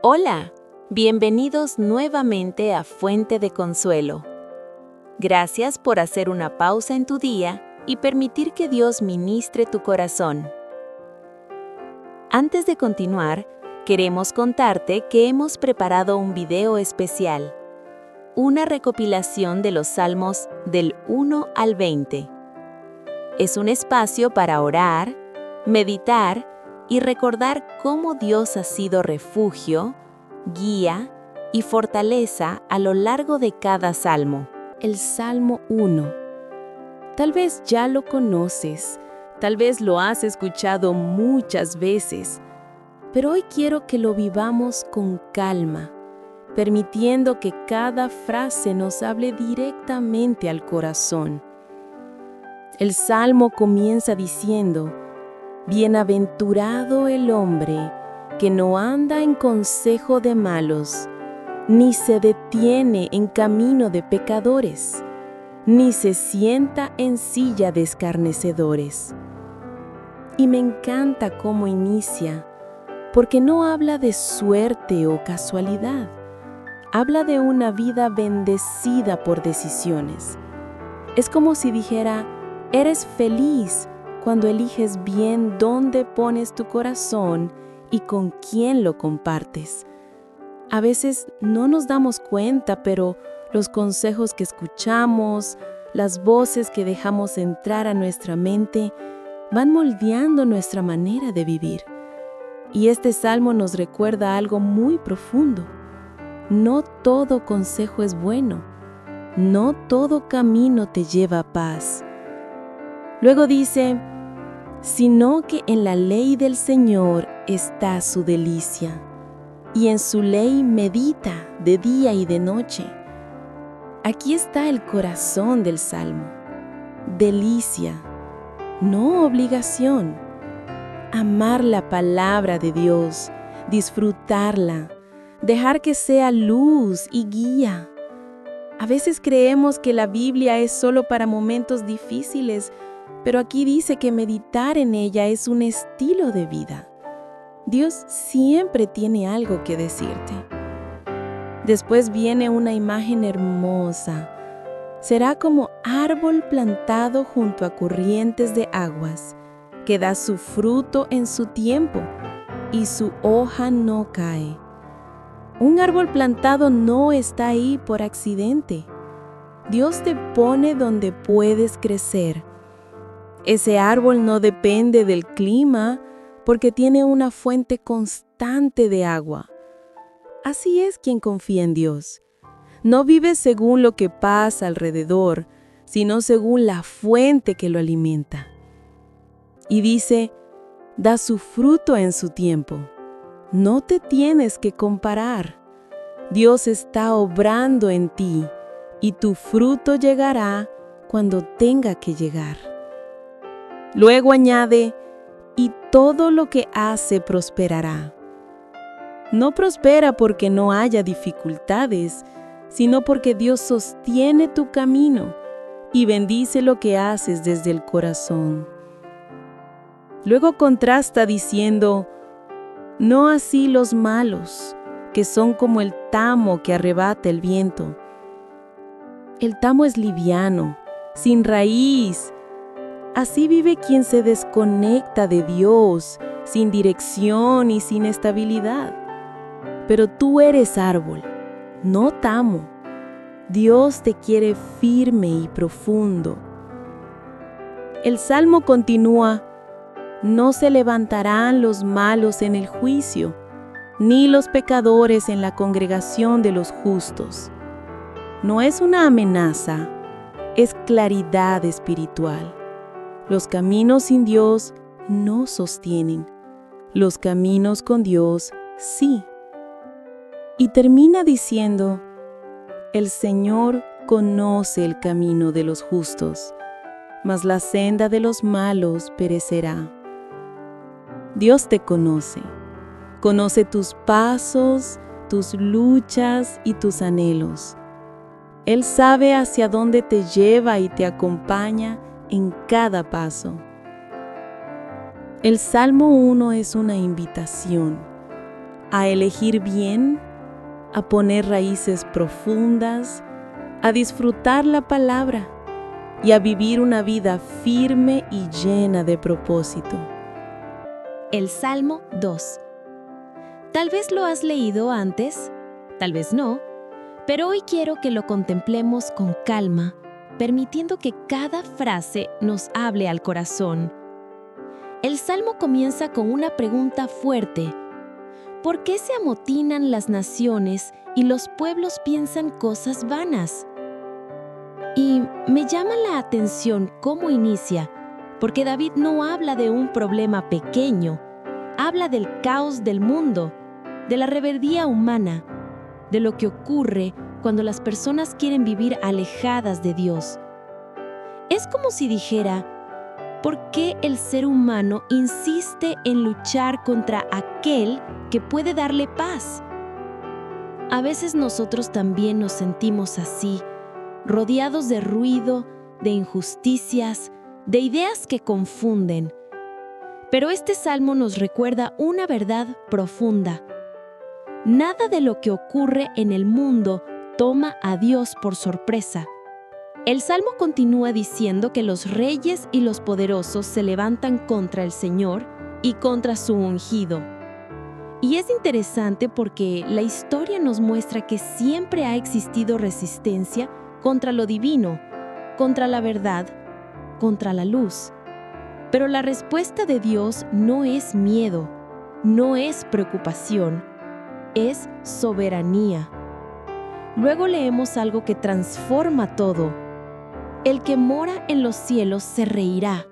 Hola, bienvenidos nuevamente a Fuente de Consuelo. Gracias por hacer una pausa en tu día y permitir que Dios ministre tu corazón. Antes de continuar, queremos contarte que hemos preparado un video especial, una recopilación de los salmos del 1 al 20. Es un espacio para orar, meditar y recordar cómo Dios ha sido refugio, guía y fortaleza a lo largo de cada salmo. El Salmo 1. Tal vez ya lo conoces, tal vez lo has escuchado muchas veces, pero hoy quiero que lo vivamos con calma, permitiendo que cada frase nos hable directamente al corazón. El Salmo comienza diciendo: Bienaventurado el hombre que no anda en consejo de malos, ni se detiene en camino de pecadores, ni se sienta en silla de escarnecedores. Y me encanta cómo inicia, porque no habla de suerte o casualidad. Habla de una vida bendecida por decisiones. Es como si dijera: eres feliz cuando eliges bien dónde pones tu corazón y con quién lo compartes. A veces no nos damos cuenta, pero los consejos que escuchamos, las voces que dejamos entrar a nuestra mente, van moldeando nuestra manera de vivir. Y este salmo nos recuerda algo muy profundo. No todo consejo es bueno. No todo camino te lleva a paz. Luego dice: sino que en la ley del Señor está su delicia, y en su ley medita de día y de noche. Aquí está el corazón del Salmo. Delicia, no obligación. Amar la palabra de Dios, disfrutarla, dejar que sea luz y guía. A veces creemos que la Biblia es solo para momentos difíciles, pero aquí dice que meditar en ella es un estilo de vida. Dios siempre tiene algo que decirte. Después viene una imagen hermosa. Será como árbol plantado junto a corrientes de aguas, que da su fruto en su tiempo, y su hoja no cae. Un árbol plantado no está ahí por accidente. Dios te pone donde puedes crecer. Ese árbol no depende del clima porque tiene una fuente constante de agua. Así es quien confía en Dios. No vive según lo que pasa alrededor, sino según la fuente que lo alimenta. Y dice: da su fruto en su tiempo. No te tienes que comparar. Dios está obrando en ti y tu fruto llegará cuando tenga que llegar. Luego añade: y todo lo que hace prosperará. No prospera porque no haya dificultades, sino porque Dios sostiene tu camino y bendice lo que haces desde el corazón. Luego contrasta diciendo: no así los malos, que son como el tamo que arrebata el viento. El tamo es liviano, sin raíz. Así vive quien se desconecta de Dios, sin dirección y sin estabilidad. Pero tú eres árbol, no tamo. Dios te quiere firme y profundo. El salmo continúa: no se levantarán los malos en el juicio, ni los pecadores en la congregación de los justos. No es una amenaza, es claridad espiritual. Los caminos sin Dios no sostienen. Los caminos con Dios sí. Y termina diciendo: el Señor conoce el camino de los justos, mas la senda de los malos perecerá. Dios te conoce. Conoce tus pasos, tus luchas y tus anhelos. Él sabe hacia dónde te lleva y te acompaña en cada paso. El Salmo 1 es una invitación a elegir bien, a poner raíces profundas, a disfrutar la palabra y a vivir una vida firme y llena de propósito. El Salmo 2. Tal vez lo has leído antes, tal vez no, pero hoy quiero que lo contemplemos con calma, permitiendo que cada frase nos hable al corazón. El Salmo comienza con una pregunta fuerte. ¿Por qué se amotinan las naciones y los pueblos piensan cosas vanas? Y me llama la atención cómo inicia, porque David no habla de un problema pequeño, habla del caos del mundo, de la rebeldía humana, de lo que ocurre cuando las personas quieren vivir alejadas de Dios. Es como si dijera, ¿por qué el ser humano insiste en luchar contra aquel que puede darle paz? A veces nosotros también nos sentimos así, rodeados de ruido, de injusticias, de ideas que confunden. Pero este salmo nos recuerda una verdad profunda. Nada de lo que ocurre en el mundo toma a Dios por sorpresa. El salmo continúa diciendo que los reyes y los poderosos se levantan contra el Señor y contra su ungido. Y es interesante porque la historia nos muestra que siempre ha existido resistencia contra lo divino, contra la verdad, contra la luz. Pero la respuesta de Dios no es miedo, no es preocupación, es soberanía. Luego leemos algo que transforma todo. El que mora en los cielos se reirá,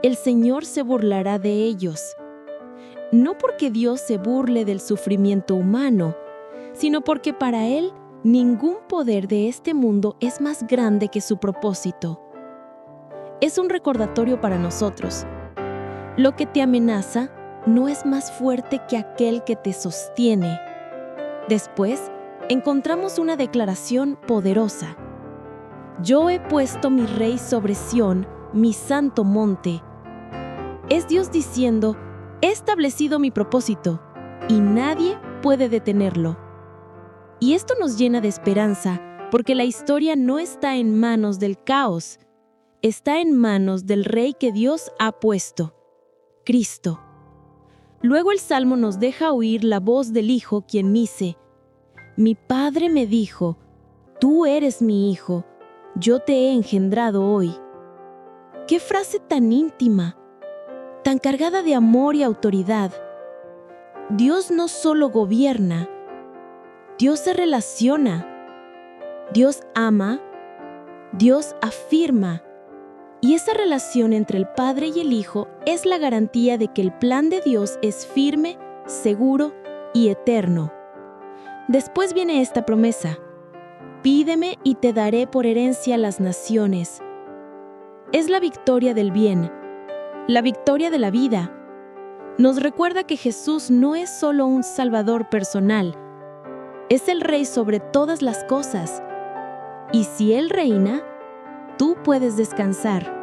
el Señor se burlará de ellos. No porque Dios se burle del sufrimiento humano, sino porque para Él ningún poder de este mundo es más grande que su propósito. Es un recordatorio para nosotros. Lo que te amenaza no es más fuerte que aquel que te sostiene. Después, encontramos una declaración poderosa. Yo he puesto mi rey sobre Sión, mi santo monte. Es Dios diciendo, he establecido mi propósito, y nadie puede detenerlo. Y esto nos llena de esperanza, porque la historia no está en manos del caos, está en manos del Rey que Dios ha puesto, Cristo. Luego el Salmo nos deja oír la voz del Hijo, quien dice, mi Padre me dijo, tú eres mi Hijo, yo te he engendrado hoy. ¡Qué frase tan íntima! Tan cargada de amor y autoridad. Dios no solo gobierna, Dios se relaciona, Dios ama, Dios afirma. Y esa relación entre el Padre y el Hijo es la garantía de que el plan de Dios es firme, seguro y eterno. Después viene esta promesa: pídeme y te daré por herencia las naciones. Es la victoria del bien, la victoria de la vida. Nos recuerda que Jesús no es solo un Salvador personal, es el Rey sobre todas las cosas. Y si Él reina, tú puedes descansar.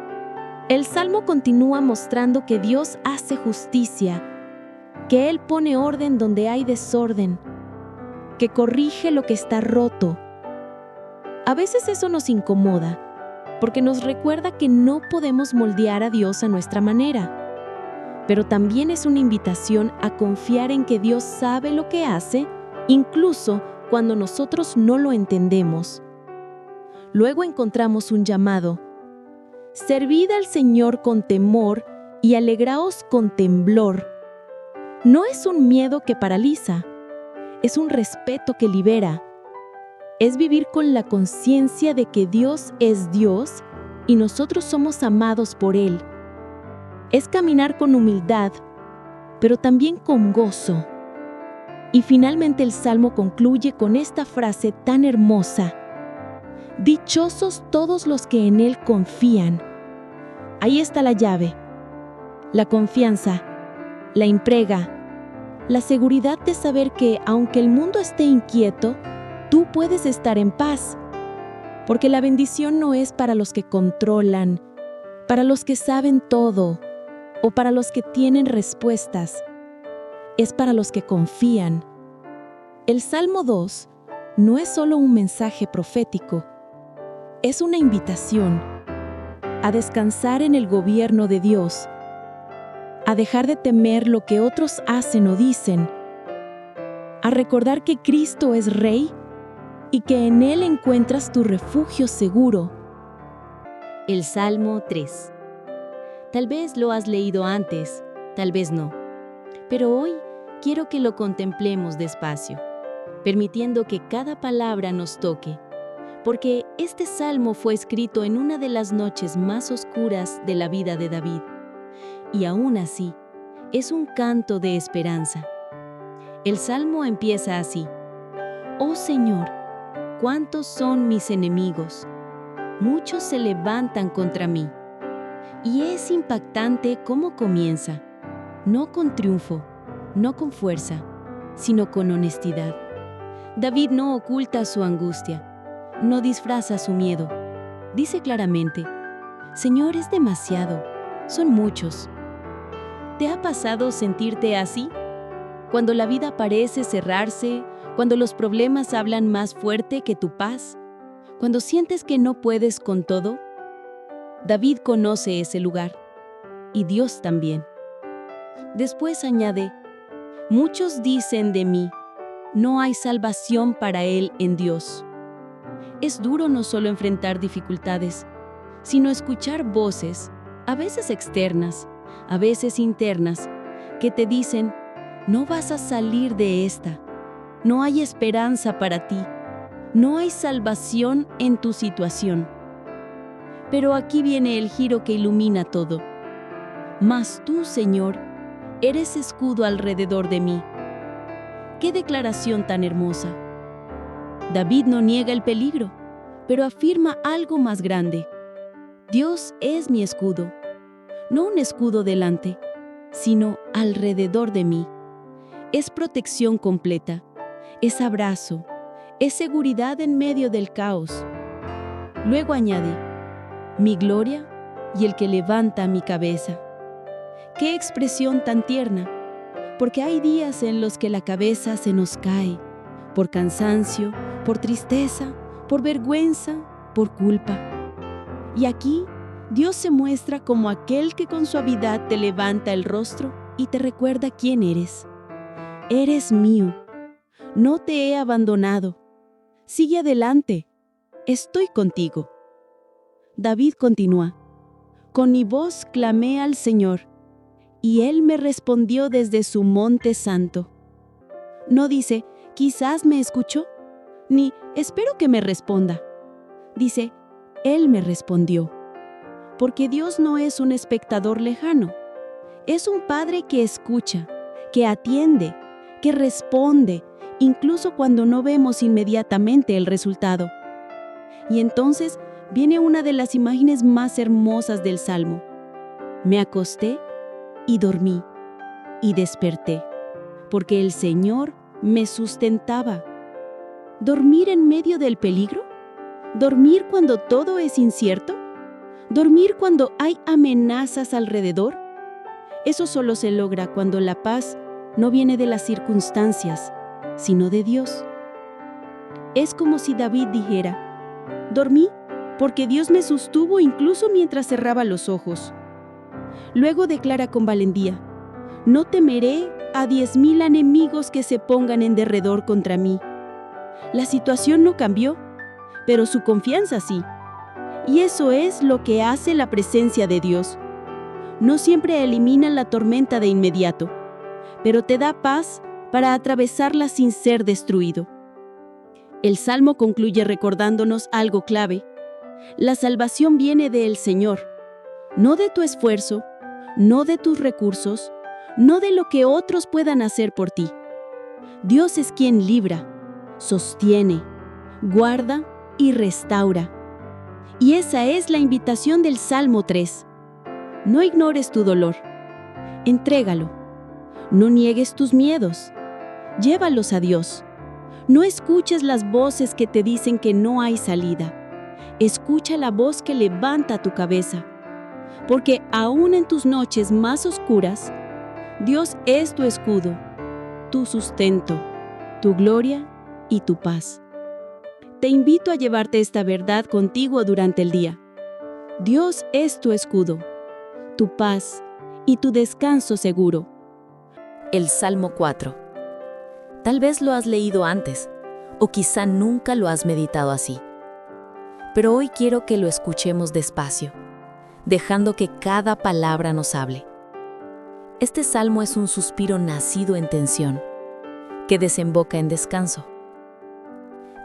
El Salmo continúa mostrando que Dios hace justicia, que Él pone orden donde hay desorden, que corrige lo que está roto. A veces eso nos incomoda, porque nos recuerda que no podemos moldear a Dios a nuestra manera. Pero también es una invitación a confiar en que Dios sabe lo que hace, incluso cuando nosotros no lo entendemos. Luego encontramos un llamado: servid al Señor con temor y alegraos con temblor. No es un miedo que paraliza, es un respeto que libera. Es vivir con la conciencia de que Dios es Dios y nosotros somos amados por Él. Es caminar con humildad, pero también con gozo. Y finalmente el Salmo concluye con esta frase tan hermosa: dichosos todos los que en Él confían. Ahí está la llave, la confianza, la entrega, la seguridad de saber que aunque el mundo esté inquieto, tú puedes estar en paz, porque la bendición no es para los que controlan, para los que saben todo o para los que tienen respuestas. Es para los que confían, El Salmo 2 no es solo un mensaje profético, es una invitación a descansar en el gobierno de Dios, a dejar de temer lo que otros hacen o dicen, a recordar que Cristo es Rey y que en Él encuentras tu refugio seguro. El Salmo 3. Tal vez lo has leído antes, tal vez no, pero hoy quiero que lo contemplemos despacio, permitiendo que cada palabra nos toque, porque este salmo fue escrito en una de las noches más oscuras de la vida de David, y aún así, es un canto de esperanza. El salmo empieza así: Oh Señor, ¿cuántos son mis enemigos? Muchos se levantan contra mí. Y es impactante cómo comienza, no con triunfo, no con fuerza, sino con honestidad. David no oculta su angustia, no disfraza su miedo. Dice claramente: Señor, es demasiado, son muchos. ¿Te ha pasado sentirte así? Cuando la vida parece cerrarse, cuando los problemas hablan más fuerte que tu paz, cuando sientes que no puedes con todo. David conoce ese lugar, y Dios también. Después añade: Muchos dicen de mí, no hay salvación para él en Dios. Es duro no solo enfrentar dificultades, sino escuchar voces, a veces externas, a veces internas, que te dicen: no vas a salir de esta, no hay esperanza para ti, no hay salvación en tu situación. Pero aquí viene el giro que ilumina todo. Mas tú, Señor, eres escudo alrededor de mí. ¡Qué declaración tan hermosa! David no niega el peligro, pero afirma algo más grande. Dios es mi escudo, no un escudo delante, sino alrededor de mí. Es protección completa, es abrazo, es seguridad en medio del caos. Luego añade: mi gloria y el que levanta mi cabeza. ¡Qué expresión tan tierna! Porque hay días en los que la cabeza se nos cae, por cansancio, por tristeza, por vergüenza, por culpa. Y aquí, Dios se muestra como aquel que con suavidad te levanta el rostro y te recuerda quién eres. Eres mío, no te he abandonado. Sigue adelante, estoy contigo. David continúa: con mi voz clamé al Señor, y Él me respondió desde su monte santo. No dice: quizás me escuchó, ni espero que me responda. Dice: Él me respondió. Porque Dios no es un espectador lejano, es un Padre que escucha, que atiende, que responde, incluso cuando no vemos inmediatamente el resultado. Y entonces viene una de las imágenes más hermosas del Salmo. Me acosté y dormí, y desperté, porque el Señor me sustentaba. ¿Dormir en medio del peligro? ¿Dormir cuando todo es incierto? ¿Dormir cuando hay amenazas alrededor? Eso solo se logra cuando la paz no viene de las circunstancias, sino de Dios. Es como si David dijera: dormí porque Dios me sostuvo incluso mientras cerraba los ojos. Luego declara con valentía: no temeré a 10,000 enemigos que se pongan en derredor contra mí. La situación no cambió, pero su confianza sí. Y eso es lo que hace la presencia de Dios. No siempre elimina la tormenta de inmediato, pero te da paz para atravesarla sin ser destruido. El Salmo concluye recordándonos algo clave. La salvación viene del Señor, no de tu esfuerzo, no de tus recursos, no de lo que otros puedan hacer por ti. Dios es quien libra, sostiene, guarda y restaura. Y esa es la invitación del Salmo 3. No ignores tu dolor, entrégalo. No niegues tus miedos, llévalos a Dios. No escuches las voces que te dicen que no hay salida. Escucha la voz que levanta tu cabeza. Porque aún en tus noches más oscuras, Dios es tu escudo, tu sustento, tu gloria y tu paz. Te invito a llevarte esta verdad contigo durante el día. Dios es tu escudo, tu paz y tu descanso seguro. El Salmo 4. Tal vez lo has leído antes, o quizá nunca lo has meditado así. Pero hoy quiero que lo escuchemos despacio, dejando que cada palabra nos hable. Este salmo es un suspiro nacido en tensión, que desemboca en descanso.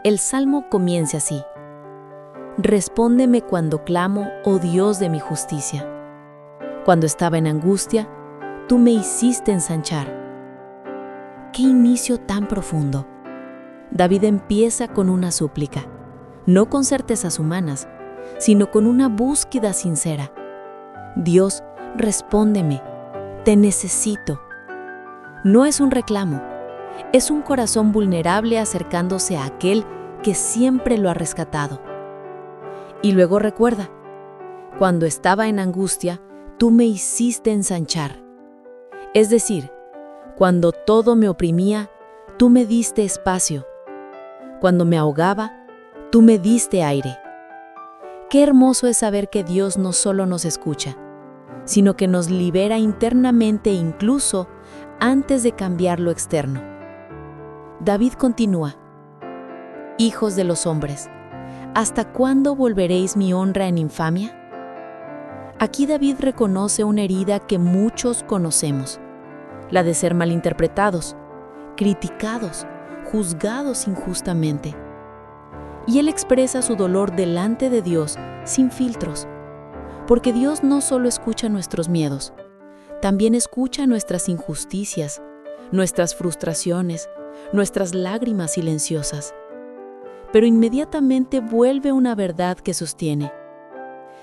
El salmo comienza así: Respóndeme cuando clamo, oh Dios de mi justicia. Cuando estaba en angustia, tú me hiciste ensanchar. ¡Qué inicio tan profundo! David empieza con una súplica, no con certezas humanas, sino con una búsqueda sincera. Dios, respóndeme, te necesito. No es un reclamo, es un corazón vulnerable acercándose a aquel que siempre lo ha rescatado. Y luego recuerda, cuando estaba en angustia, tú me hiciste ensanchar. Es decir, cuando todo me oprimía, tú me diste espacio. Cuando me ahogaba, tú me diste aire. Qué hermoso es saber que Dios no solo nos escucha, sino que nos libera internamente incluso antes de cambiar lo externo. David continúa: Hijos de los hombres, ¿hasta cuándo volveréis mi honra en infamia? Aquí David reconoce una herida que muchos conocemos, la de ser malinterpretados, criticados, juzgados injustamente. Y él expresa su dolor delante de Dios sin filtros, porque Dios no solo escucha nuestros miedos, también escucha nuestras injusticias, nuestras frustraciones, nuestras lágrimas silenciosas. Pero inmediatamente vuelve una verdad que sostiene: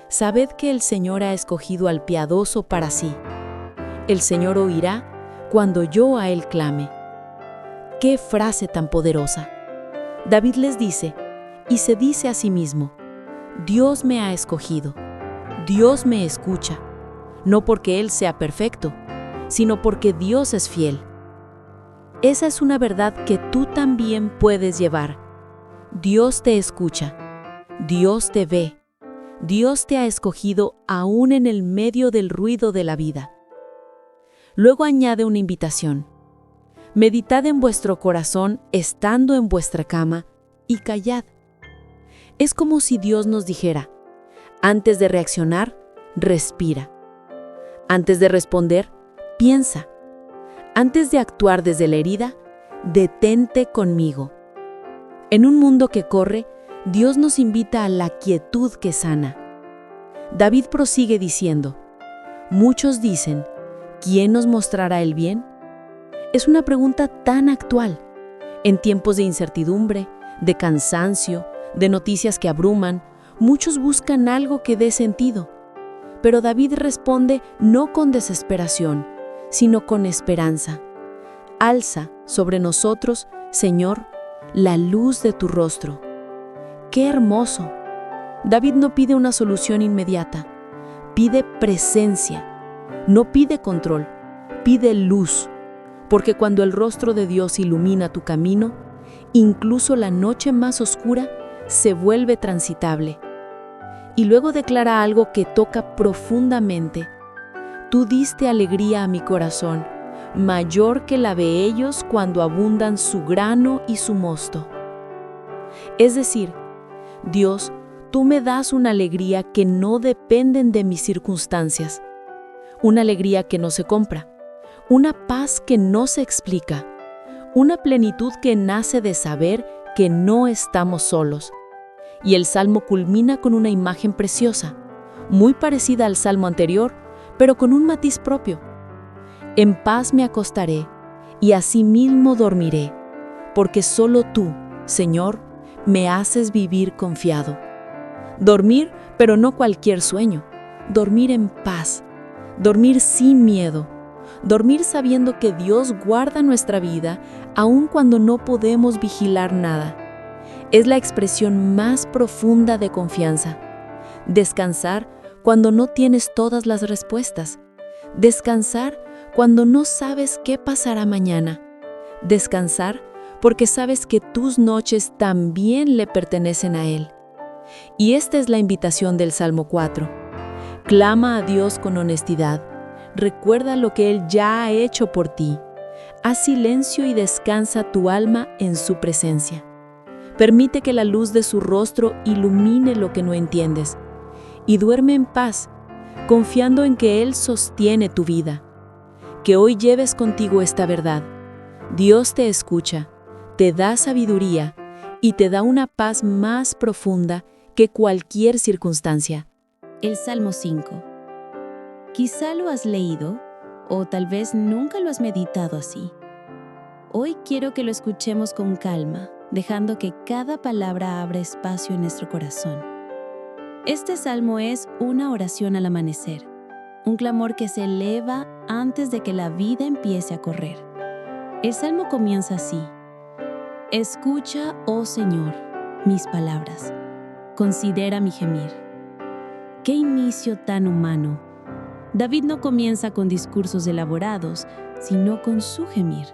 Sabed que el Señor ha escogido al piadoso para sí. El Señor oirá cuando yo a Él clame. ¡Qué frase tan poderosa! David les dice, y se dice a sí mismo: Dios me ha escogido, Dios me escucha, no porque Él sea perfecto, sino porque Dios es fiel. Esa es una verdad que tú también puedes llevar. Dios te escucha, Dios te ve, Dios te ha escogido aún en el medio del ruido de la vida. Luego añade una invitación: Meditad en vuestro corazón estando en vuestra cama y callad. Es como si Dios nos dijera: antes de reaccionar, respira. Antes de responder, piensa. Antes de actuar desde la herida, detente conmigo. En un mundo que corre, Dios nos invita a la quietud que sana. David prosigue diciendo: Muchos dicen, ¿quién nos mostrará el bien? Es una pregunta tan actual. En tiempos de incertidumbre, de cansancio, de noticias que abruman, muchos buscan algo que dé sentido. Pero David responde no con desesperación, sino con esperanza. Alza sobre nosotros, Señor, la luz de tu rostro. ¡Qué hermoso! David no pide una solución inmediata, pide presencia. No pide control, pide luz. Porque cuando el rostro de Dios ilumina tu camino, incluso la noche más oscura se vuelve transitable. Y luego declara algo que toca profundamente: Tú diste alegría a mi corazón, mayor que la de ellos cuando abundan su grano y su mosto. Es decir, Dios, tú me das una alegría que no dependen de mis circunstancias, una alegría que no se compra, una paz que no se explica, una plenitud que nace de saber que no estamos solos. Y el salmo culmina con una imagen preciosa, muy parecida al salmo anterior, pero con un matiz propio. En paz me acostaré y asimismo dormiré, porque solo tú, Señor, me haces vivir confiado. Dormir, pero no cualquier sueño. Dormir en paz, dormir sin miedo, dormir sabiendo que Dios guarda nuestra vida aun cuando no podemos vigilar nada. Es la expresión más profunda de confianza. Descansar cuando no tienes todas las respuestas. Descansar cuando no sabes qué pasará mañana. Descansar porque sabes que tus noches también le pertenecen a Él. Y esta es la invitación del Salmo 4. Clama a Dios con honestidad. Recuerda lo que Él ya ha hecho por ti. Haz silencio y descansa tu alma en su presencia. Permite que la luz de su rostro ilumine lo que no entiendes. Y duerme en paz, confiando en que Él sostiene tu vida. Que hoy lleves contigo esta verdad. Dios te escucha, te da sabiduría y te da una paz más profunda que cualquier circunstancia. El Salmo 5. Quizá lo has leído o tal vez nunca lo has meditado así. Hoy quiero que lo escuchemos con calma, dejando que cada palabra abra espacio en nuestro corazón. Este salmo es una oración al amanecer, un clamor que se eleva antes de que la vida empiece a correr. El salmo comienza así: Escucha, oh Señor, mis palabras. Considera mi gemir. ¡Qué inicio tan humano! David no comienza con discursos elaborados, sino con su gemir,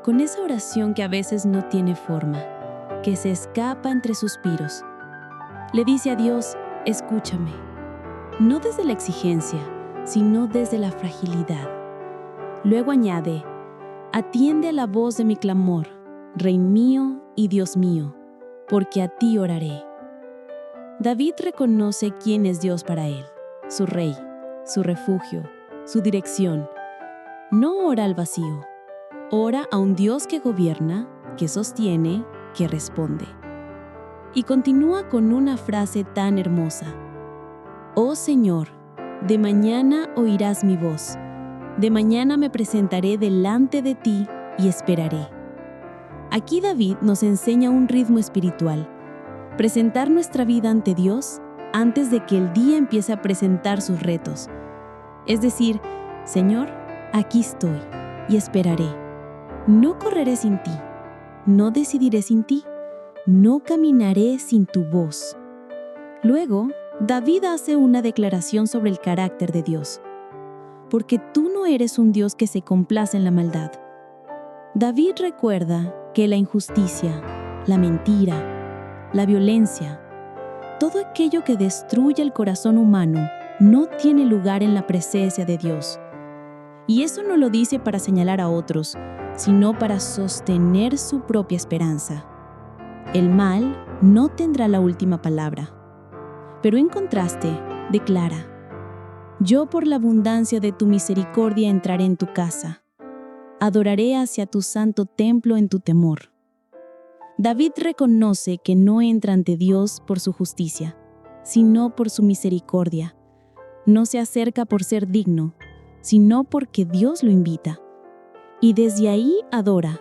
con esa oración que a veces no tiene forma, que se escapa entre suspiros. Le dice a Dios: escúchame, no desde la exigencia, sino desde la fragilidad. Luego añade: atiende a la voz de mi clamor, Rey mío y Dios mío, porque a ti oraré. David reconoce quién es Dios para él, su Rey, su refugio, su dirección. No ora al vacío, ora a un Dios que gobierna, que sostiene, que responde. Y continúa con una frase tan hermosa: Oh Señor, de mañana oirás mi voz, de mañana me presentaré delante de ti y esperaré. Aquí David nos enseña un ritmo espiritual: presentar nuestra vida ante Dios antes de que el día empiece a presentar sus retos. Es decir, Señor, aquí estoy y esperaré. No correré sin ti, no decidiré sin ti, no caminaré sin tu voz. Luego, David hace una declaración sobre el carácter de Dios. Porque tú no eres un Dios que se complace en la maldad. David recuerda que la injusticia, la mentira, la violencia, todo aquello que destruye el corazón humano no tiene lugar en la presencia de Dios. Y eso no lo dice para señalar a otros, sino para sostener su propia esperanza. El mal no tendrá la última palabra. Pero en contraste, declara: yo por la abundancia de tu misericordia entraré en tu casa. Adoraré hacia tu santo templo en tu temor. David reconoce que no entra ante Dios por su justicia, sino por su misericordia. No se acerca por ser digno, sino porque Dios lo invita. Y desde ahí adora,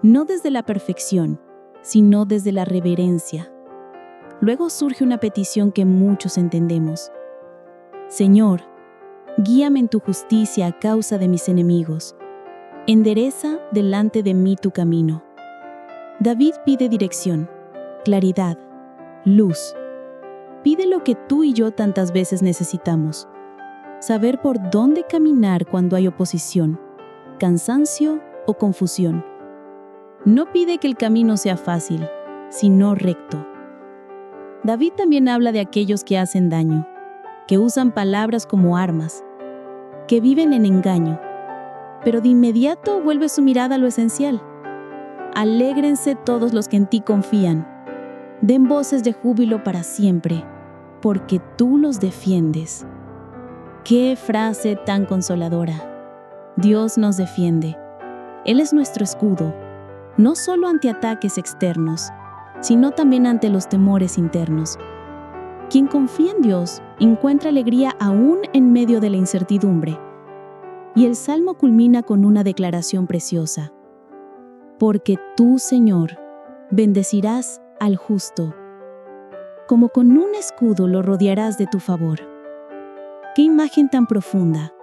no desde la perfección, sino desde la reverencia. Luego surge una petición que muchos entendemos: Señor, guíame en tu justicia a causa de mis enemigos. Endereza delante de mí tu camino. David pide dirección, claridad, luz. Pide lo que tú y yo tantas veces necesitamos: saber por dónde caminar cuando hay oposición, cansancio o confusión. No pide que el camino sea fácil, sino recto. David también habla de aquellos que hacen daño, que usan palabras como armas, que viven en engaño, pero de inmediato vuelve su mirada a lo esencial. Alégrense todos los que en ti confían. Den voces de júbilo para siempre, porque tú los defiendes. ¡Qué frase tan consoladora! Dios nos defiende. Él es nuestro escudo, no solo ante ataques externos, sino también ante los temores internos. Quien confía en Dios encuentra alegría aún en medio de la incertidumbre. Y el salmo culmina con una declaración preciosa: porque tú, Señor, bendecirás al justo. Como con un escudo lo rodearás de tu favor. ¡Qué imagen tan profunda!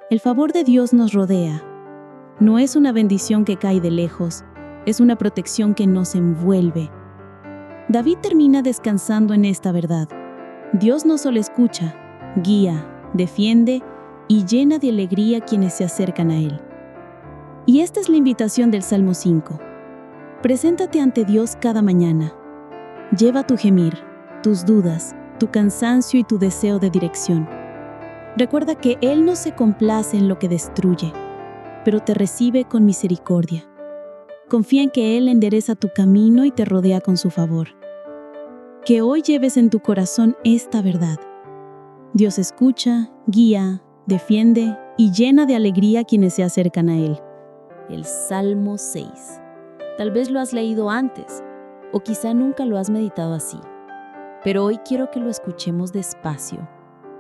El favor de Dios nos rodea. No es una bendición que cae de lejos, es una protección que nos envuelve. David termina descansando en esta verdad. Dios no solo escucha, guía, defiende y llena de alegría a quienes se acercan a Él. Y esta es la invitación del Salmo 5. Preséntate ante Dios cada mañana. Lleva tu gemir, tus dudas, tu cansancio y tu deseo de dirección. Recuerda que Él no se complace en lo que destruye, pero te recibe con misericordia. Confía en que Él endereza tu camino y te rodea con su favor. Que hoy lleves en tu corazón esta verdad. Dios escucha, guía, defiende y llena de alegría a quienes se acercan a Él. El Salmo 6. Tal vez lo has leído antes, o quizá nunca lo has meditado así. Pero hoy quiero que lo escuchemos despacio,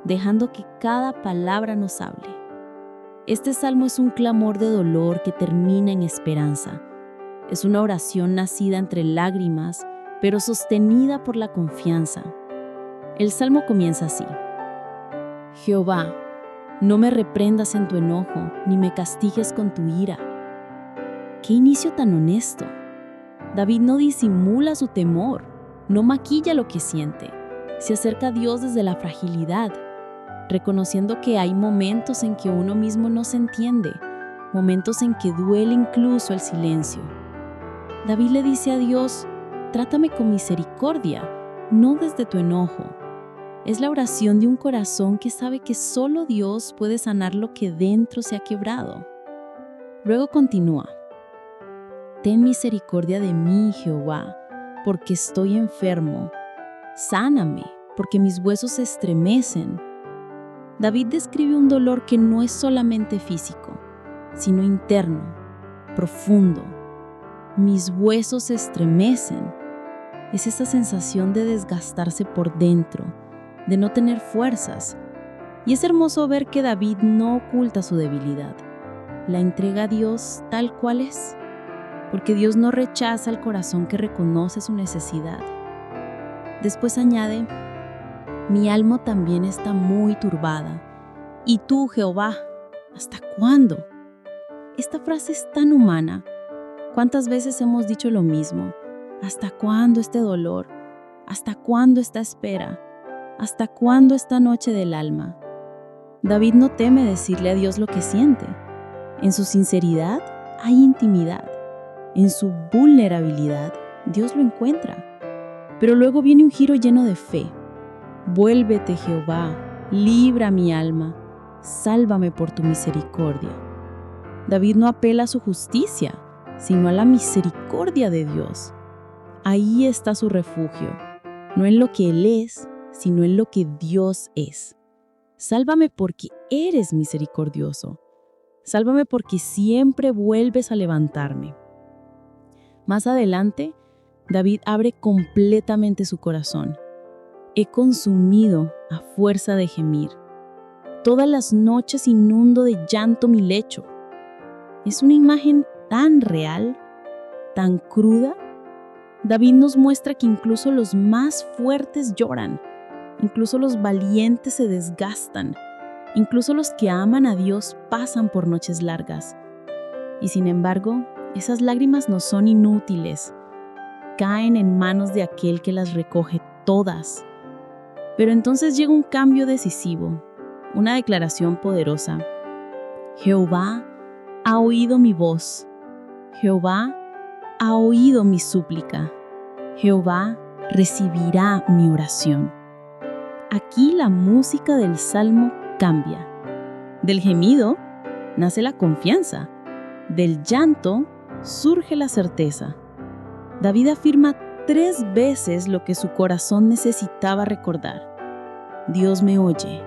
dejando que cada palabra nos hable. Este salmo es un clamor de dolor que termina en esperanza. Es una oración nacida entre lágrimas, pero sostenida por la confianza. El salmo comienza así: Jehová, no me reprendas en tu enojo, ni me castigues con tu ira. ¡Qué inicio tan honesto! David no disimula su temor, no maquilla lo que siente. Se acerca a Dios desde la fragilidad, reconociendo que hay momentos en que uno mismo no se entiende, momentos en que duele incluso el silencio. David le dice a Dios: trátame con misericordia, no desde tu enojo. Es la oración de un corazón que sabe que solo Dios puede sanar lo que dentro se ha quebrado. Luego continúa: ten misericordia de mí, Jehová, porque estoy enfermo. Sáname, porque mis huesos se estremecen. David describe un dolor que no es solamente físico, sino interno, profundo. Mis huesos se estremecen. Es esa sensación de desgastarse por dentro, de no tener fuerzas. Y es hermoso ver que David no oculta su debilidad. La entrega a Dios tal cual es, porque Dios no rechaza al corazón que reconoce su necesidad. Después añade: mi alma también está muy turbada. ¿Y tú, Jehová, hasta cuándo? Esta frase es tan humana. ¿Cuántas veces hemos dicho lo mismo? ¿Hasta cuándo este dolor? ¿Hasta cuándo esta espera? ¿Hasta cuándo esta noche del alma? David no teme decirle a Dios lo que siente. En su sinceridad hay intimidad. En su vulnerabilidad, Dios lo encuentra. Pero luego viene un giro lleno de fe. Vuélvete, Jehová, libra mi alma, sálvame por tu misericordia. David no apela a su justicia, sino a la misericordia de Dios. Ahí está su refugio, no en lo que Él es, sino en lo que Dios es. Sálvame porque eres misericordioso. Sálvame porque siempre vuelves a levantarme. Más adelante, David abre completamente su corazón. He consumido a fuerza de gemir. Todas las noches inundo de llanto mi lecho. Es una imagen tan real, tan cruda. David nos muestra que incluso los más fuertes lloran, incluso los valientes se desgastan, incluso los que aman a Dios pasan por noches largas. Y sin embargo, esas lágrimas no son inútiles. Caen en manos de aquel que las recoge todas. Pero entonces llega un cambio decisivo, una declaración poderosa. Jehová ha oído mi voz. Jehová ha oído mi súplica. Jehová recibirá mi oración. Aquí la música del salmo cambia. Del gemido nace la confianza. Del llanto surge la certeza. David afirma 3 veces lo que su corazón necesitaba recordar. Dios me oye,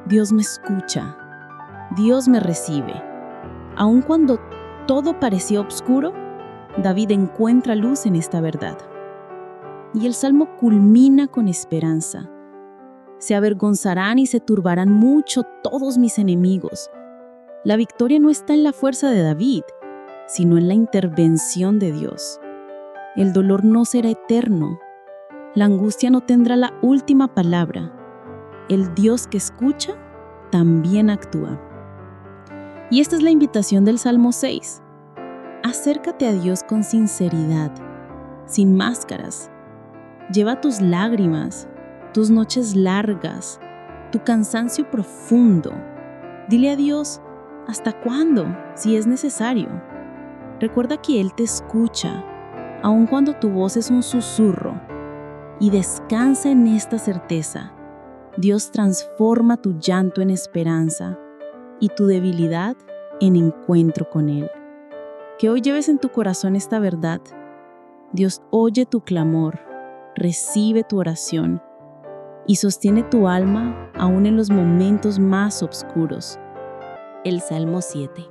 Dios me escucha, Dios me recibe. Aun cuando todo parecía oscuro, David encuentra luz en esta verdad. Y el salmo culmina con esperanza. Se avergonzarán y se turbarán mucho todos mis enemigos. La victoria no está en la fuerza de David, sino en la intervención de Dios. El dolor no será eterno. La angustia no tendrá la última palabra. El Dios que escucha también actúa. Y esta es la invitación del Salmo 6. Acércate a Dios con sinceridad, sin máscaras. Lleva tus lágrimas, tus noches largas, tu cansancio profundo. Dile a Dios, ¿hasta cuándo? Si es necesario. Recuerda que Él te escucha, aun cuando tu voz es un susurro. Y descansa en esta certeza. Dios transforma tu llanto en esperanza y tu debilidad en encuentro con Él. Que hoy lleves en tu corazón esta verdad. Dios oye tu clamor, recibe tu oración y sostiene tu alma aún en los momentos más oscuros. El Salmo 7.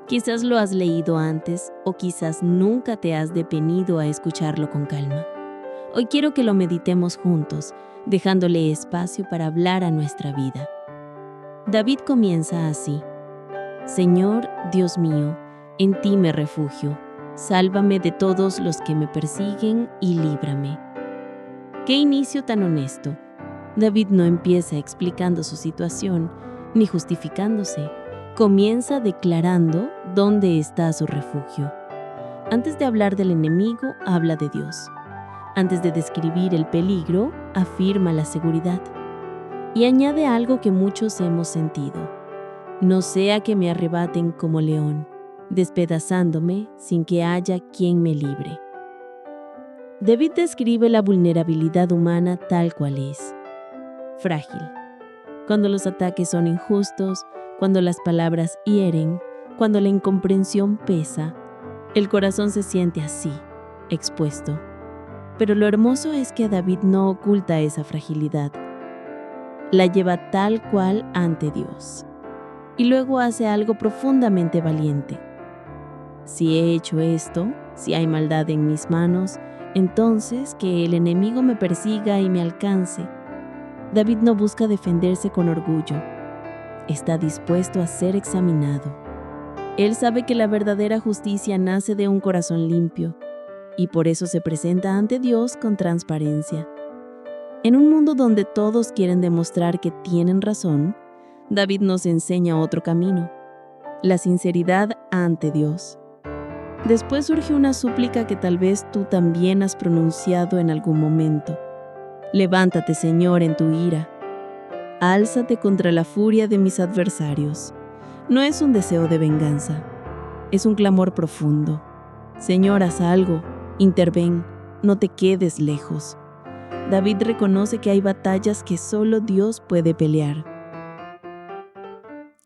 Quizás lo has leído antes o quizás nunca te has detenido a escucharlo con calma. Hoy quiero que lo meditemos juntos, dejándole espacio para hablar a nuestra vida. David comienza así: Señor, Dios mío, en ti me refugio. Sálvame de todos los que me persiguen y líbrame. ¡Qué inicio tan honesto! David no empieza explicando su situación, ni justificándose. Comienza declarando dónde está su refugio. Antes de hablar del enemigo, habla de Dios. Antes de describir el peligro, afirma la seguridad. Y añade algo que muchos hemos sentido: no sea que me arrebaten como león, despedazándome sin que haya quien me libre. David describe la vulnerabilidad humana tal cual es: frágil. Cuando los ataques son injustos, cuando las palabras hieren, cuando la incomprensión pesa, el corazón se siente así, expuesto. Pero lo hermoso es que David no oculta esa fragilidad. La lleva tal cual ante Dios. Y luego hace algo profundamente valiente. Si he hecho esto, si hay maldad en mis manos, entonces que el enemigo me persiga y me alcance. David no busca defenderse con orgullo. Está dispuesto a ser examinado. Él sabe que la verdadera justicia nace de un corazón limpio, y por eso se presenta ante Dios con transparencia. En un mundo donde todos quieren demostrar que tienen razón, David nos enseña otro camino: la sinceridad ante Dios. Después surge una súplica que tal vez tú también has pronunciado en algún momento: levántate, Señor, en tu ira. Álzate contra la furia de mis adversarios. No es un deseo de venganza, es un clamor profundo. Señor, haz algo, interven, no te quedes lejos. David reconoce que hay batallas que solo Dios puede pelear.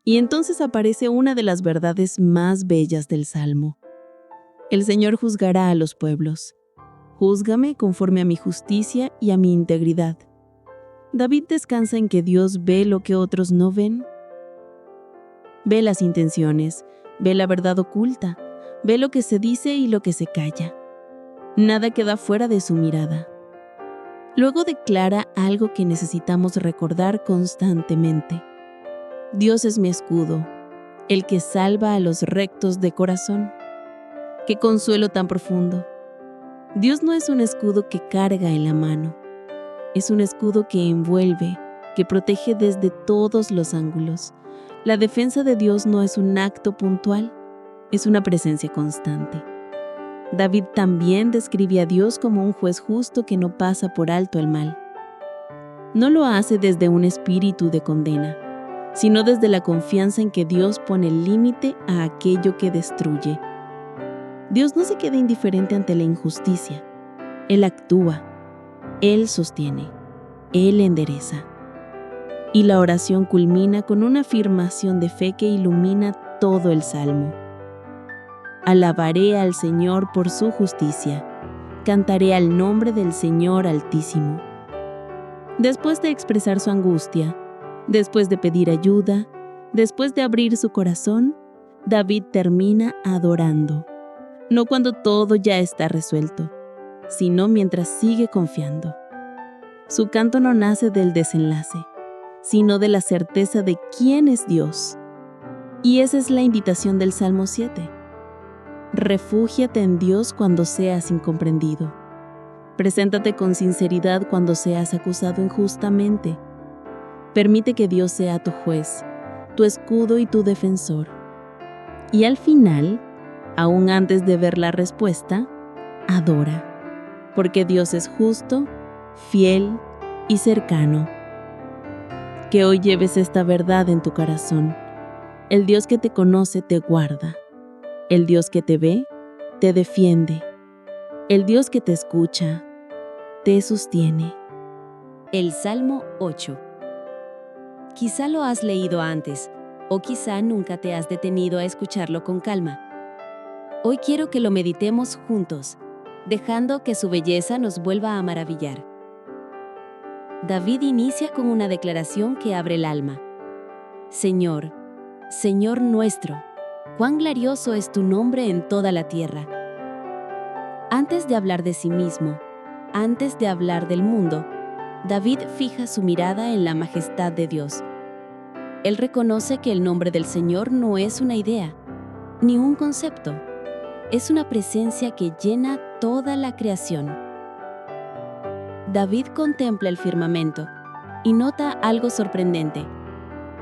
Y entonces aparece una de las verdades más bellas del Salmo: el Señor juzgará a los pueblos. Júzgame conforme a mi justicia y a mi integridad. David descansa en que Dios ve lo que otros no ven. Ve las intenciones, ve la verdad oculta, ve lo que se dice y lo que se calla. Nada queda fuera de su mirada. Luego declara algo que necesitamos recordar constantemente: Dios es mi escudo, el que salva a los rectos de corazón. ¡Qué consuelo tan profundo! Dios no es un escudo que carga en la mano. Es un escudo que envuelve, que protege desde todos los ángulos. La defensa de Dios no es un acto puntual, es una presencia constante. David también describe a Dios como un juez justo que no pasa por alto el mal. No lo hace desde un espíritu de condena, sino desde la confianza en que Dios pone límite a aquello que destruye. Dios no se queda indiferente ante la injusticia. Él actúa, Él sostiene, Él endereza. Y la oración culmina con una afirmación de fe que ilumina todo el Salmo: alabaré al Señor por su justicia, cantaré al nombre del Señor Altísimo. Después de expresar su angustia, después de pedir ayuda, después de abrir su corazón, David termina adorando. No cuando todo ya está resuelto, sino mientras sigue confiando. Su canto no nace del desenlace, sino de la certeza de quién es Dios. Y esa es la invitación del Salmo 7. Refúgiate en Dios cuando seas incomprendido. Preséntate con sinceridad cuando seas acusado injustamente. Permite que Dios sea tu juez, tu escudo y tu defensor. Y al final, aún antes de ver la respuesta, adora, porque Dios es justo, fiel y cercano. Que hoy lleves esta verdad en tu corazón. El Dios que te conoce te guarda. El Dios que te ve, te defiende el Dios que te escucha, te sostiene. El Salmo 8. Quizá lo has leído antes, o quizá nunca te has detenido a escucharlo con calma. Hoy quiero que lo meditemos juntos, dejando que su belleza nos vuelva a maravillar. David inicia con una declaración que abre el alma. Señor, Señor nuestro, cuán glorioso es tu nombre en toda la tierra. Antes de hablar de sí mismo, antes de hablar del mundo, David fija su mirada en la majestad de Dios. Él reconoce que el nombre del Señor no es una idea, ni un concepto. Es una presencia que llena toda la creación. David contempla el firmamento y nota algo sorprendente.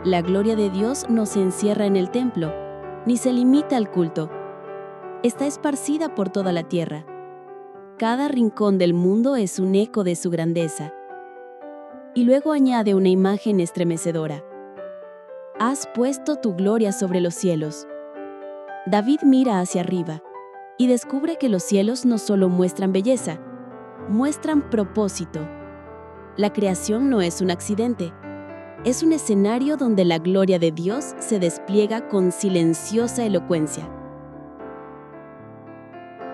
La gloria de Dios no se encierra en el templo, ni se limita al culto. Está esparcida por toda la tierra. Cada rincón del mundo es un eco de su grandeza. Y luego añade una imagen estremecedora. Has puesto tu gloria sobre los cielos. David mira hacia arriba y descubre que los cielos no solo muestran belleza, muestran propósito. La creación no es un accidente, es un escenario donde la gloria de Dios se despliega con silenciosa elocuencia.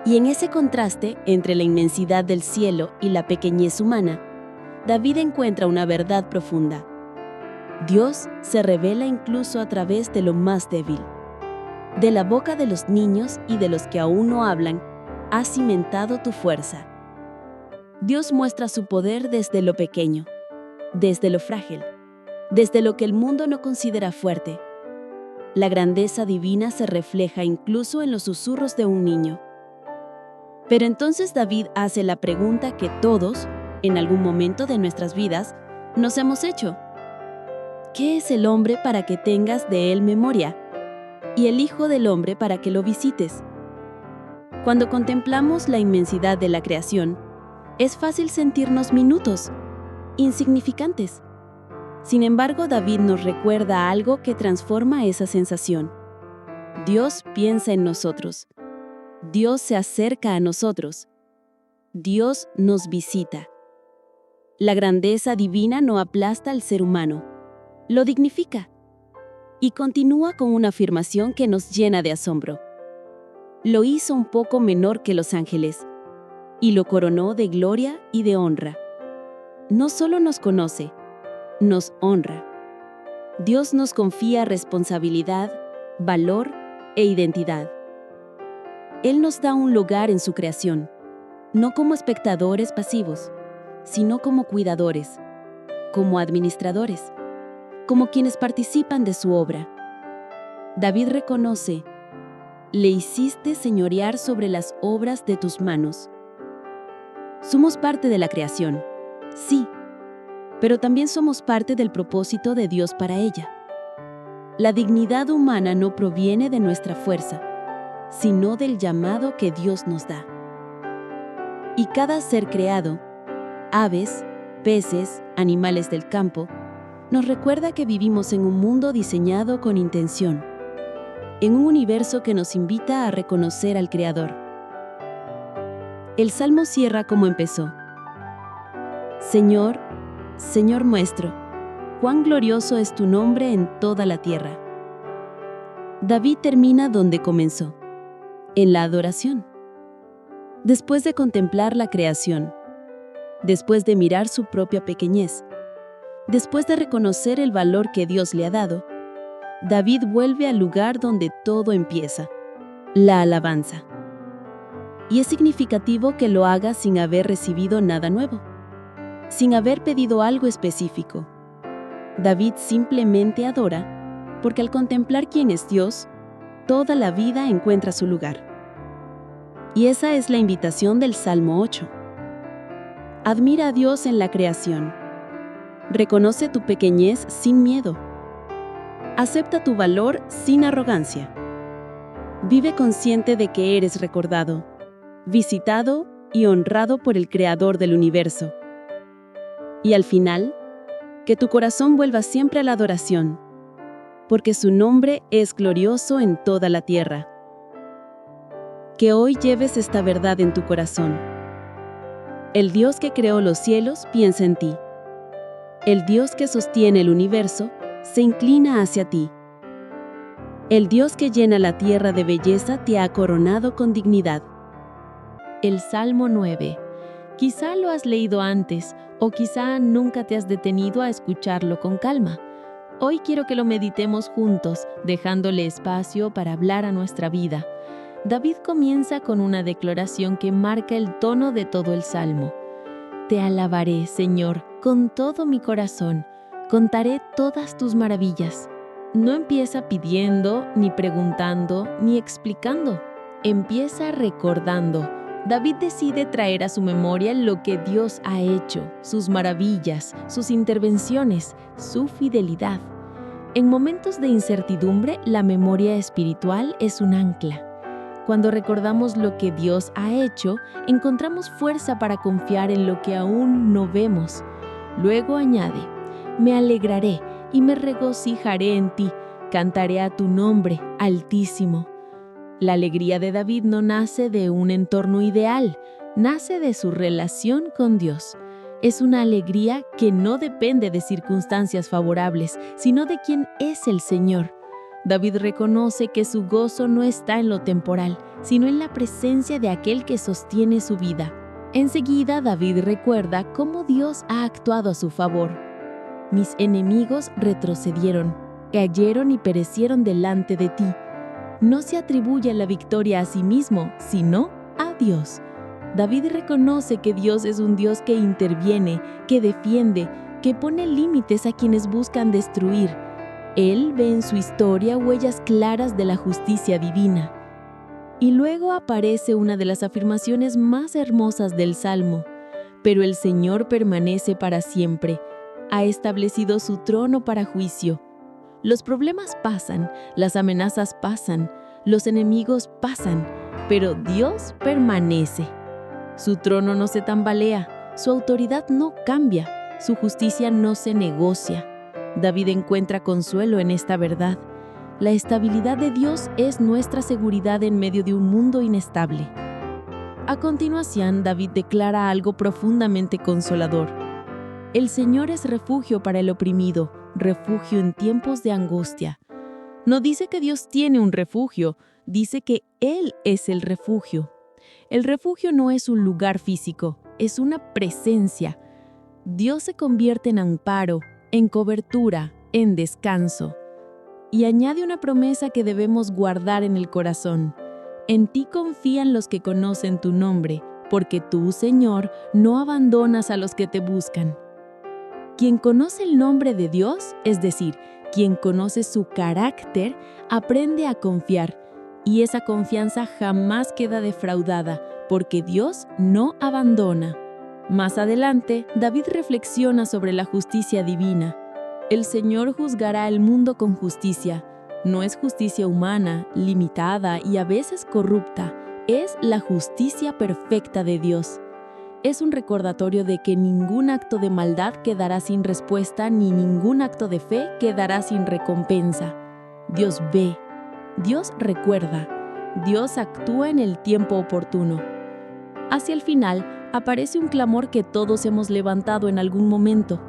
Y en ese contraste entre la inmensidad del cielo y la pequeñez humana, David encuentra una verdad profunda. Dios se revela incluso a través de lo más débil. De la boca de los niños y de los que aún no hablan, has cimentado tu fuerza. Dios muestra su poder desde lo pequeño, desde lo frágil, desde lo que el mundo no considera fuerte. La grandeza divina se refleja incluso en los susurros de un niño. Pero entonces David hace la pregunta que todos, en algún momento de nuestras vidas, nos hemos hecho. ¿Qué es el hombre para que tengas de él memoria? Y el Hijo del Hombre para que lo visites. Cuando contemplamos la inmensidad de la creación, es fácil sentirnos minutos, insignificantes. Sin embargo, David nos recuerda algo que transforma esa sensación. Dios piensa en nosotros. Dios se acerca a nosotros. Dios nos visita. La grandeza divina no aplasta al ser humano, lo dignifica. Y continúa con una afirmación que nos llena de asombro. Lo hizo un poco menor que los ángeles, y lo coronó de gloria y de honra. No solo nos conoce, nos honra. Dios nos confía responsabilidad, valor e identidad. Él nos da un lugar en su creación, no como espectadores pasivos, sino como cuidadores, como administradores, como quienes participan de su obra. David reconoce, le hiciste señorear sobre las obras de tus manos. Somos parte de la creación, sí, pero también somos parte del propósito de Dios para ella. La dignidad humana no proviene de nuestra fuerza, sino del llamado que Dios nos da. Y cada ser creado, aves, peces, animales del campo, nos recuerda que vivimos en un mundo diseñado con intención, en un universo que nos invita a reconocer al Creador. El Salmo cierra como empezó. Señor, Señor nuestro, cuán glorioso es tu nombre en toda la tierra. David termina donde comenzó, en la adoración. Después de contemplar la creación, después de mirar su propia pequeñez, después de reconocer el valor que Dios le ha dado, David vuelve al lugar donde todo empieza, la alabanza. Y es significativo que lo haga sin haber recibido nada nuevo, sin haber pedido algo específico. David simplemente adora, porque al contemplar quién es Dios, toda la vida encuentra su lugar. Y esa es la invitación del Salmo 8. Admira a Dios en la creación. Reconoce tu pequeñez sin miedo. Acepta tu valor sin arrogancia. Vive consciente de que eres recordado, visitado y honrado por el Creador del universo. Y al final, que tu corazón vuelva siempre a la adoración, porque su nombre es glorioso en toda la tierra. Que hoy lleves esta verdad en tu corazón. El Dios que creó los cielos piensa en ti. El Dios que sostiene el universo se inclina hacia ti. El Dios que llena la tierra de belleza te ha coronado con dignidad. El Salmo 9. Quizá lo has leído antes o quizá nunca te has detenido a escucharlo con calma. Hoy quiero que lo meditemos juntos, dejándole espacio para hablar a nuestra vida. David comienza con una declaración que marca el tono de todo el Salmo. Te alabaré, Señor, con todo mi corazón. Contaré todas tus maravillas. No empieza pidiendo, ni preguntando, ni explicando. Empieza recordando. David decide traer a su memoria lo que Dios ha hecho, sus maravillas, sus intervenciones, su fidelidad. En momentos de incertidumbre, la memoria espiritual es un ancla. Cuando recordamos lo que Dios ha hecho, encontramos fuerza para confiar en lo que aún no vemos. Luego añade, me alegraré y me regocijaré en ti, cantaré a tu nombre, Altísimo. La alegría de David no nace de un entorno ideal, nace de su relación con Dios. Es una alegría que no depende de circunstancias favorables, sino de quién es el Señor. David reconoce que su gozo no está en lo temporal, sino en la presencia de aquel que sostiene su vida. Enseguida, David recuerda cómo Dios ha actuado a su favor. Mis enemigos retrocedieron, cayeron y perecieron delante de ti. No se atribuye la victoria a sí mismo, sino a Dios. David reconoce que Dios es un Dios que interviene, que defiende, que pone límites a quienes buscan destruir. Él ve en su historia huellas claras de la justicia divina. Y luego aparece una de las afirmaciones más hermosas del Salmo. Pero el Señor permanece para siempre. Ha establecido su trono para juicio. Los problemas pasan, las amenazas pasan, los enemigos pasan, pero Dios permanece. Su trono no se tambalea, su autoridad no cambia, su justicia no se negocia. David encuentra consuelo en esta verdad. La estabilidad de Dios es nuestra seguridad en medio de un mundo inestable. A continuación, David declara algo profundamente consolador. El Señor es refugio para el oprimido, refugio en tiempos de angustia. No dice que Dios tiene un refugio, dice que Él es el refugio. El refugio no es un lugar físico, es una presencia. Dios se convierte en amparo, en cobertura, en descanso. Y añade una promesa que debemos guardar en el corazón. En ti confían los que conocen tu nombre, porque tú, Señor, no abandonas a los que te buscan. Quien conoce el nombre de Dios, es decir, quien conoce su carácter, aprende a confiar, y esa confianza jamás queda defraudada, porque Dios no abandona. Más adelante, David reflexiona sobre la justicia divina. El Señor juzgará el mundo con justicia. No es justicia humana, limitada y a veces corrupta, es la justicia perfecta de Dios. Es un recordatorio de que ningún acto de maldad quedará sin respuesta ni ningún acto de fe quedará sin recompensa. Dios ve, Dios recuerda, Dios actúa en el tiempo oportuno. Hacia el final, aparece un clamor que todos hemos levantado en algún momento.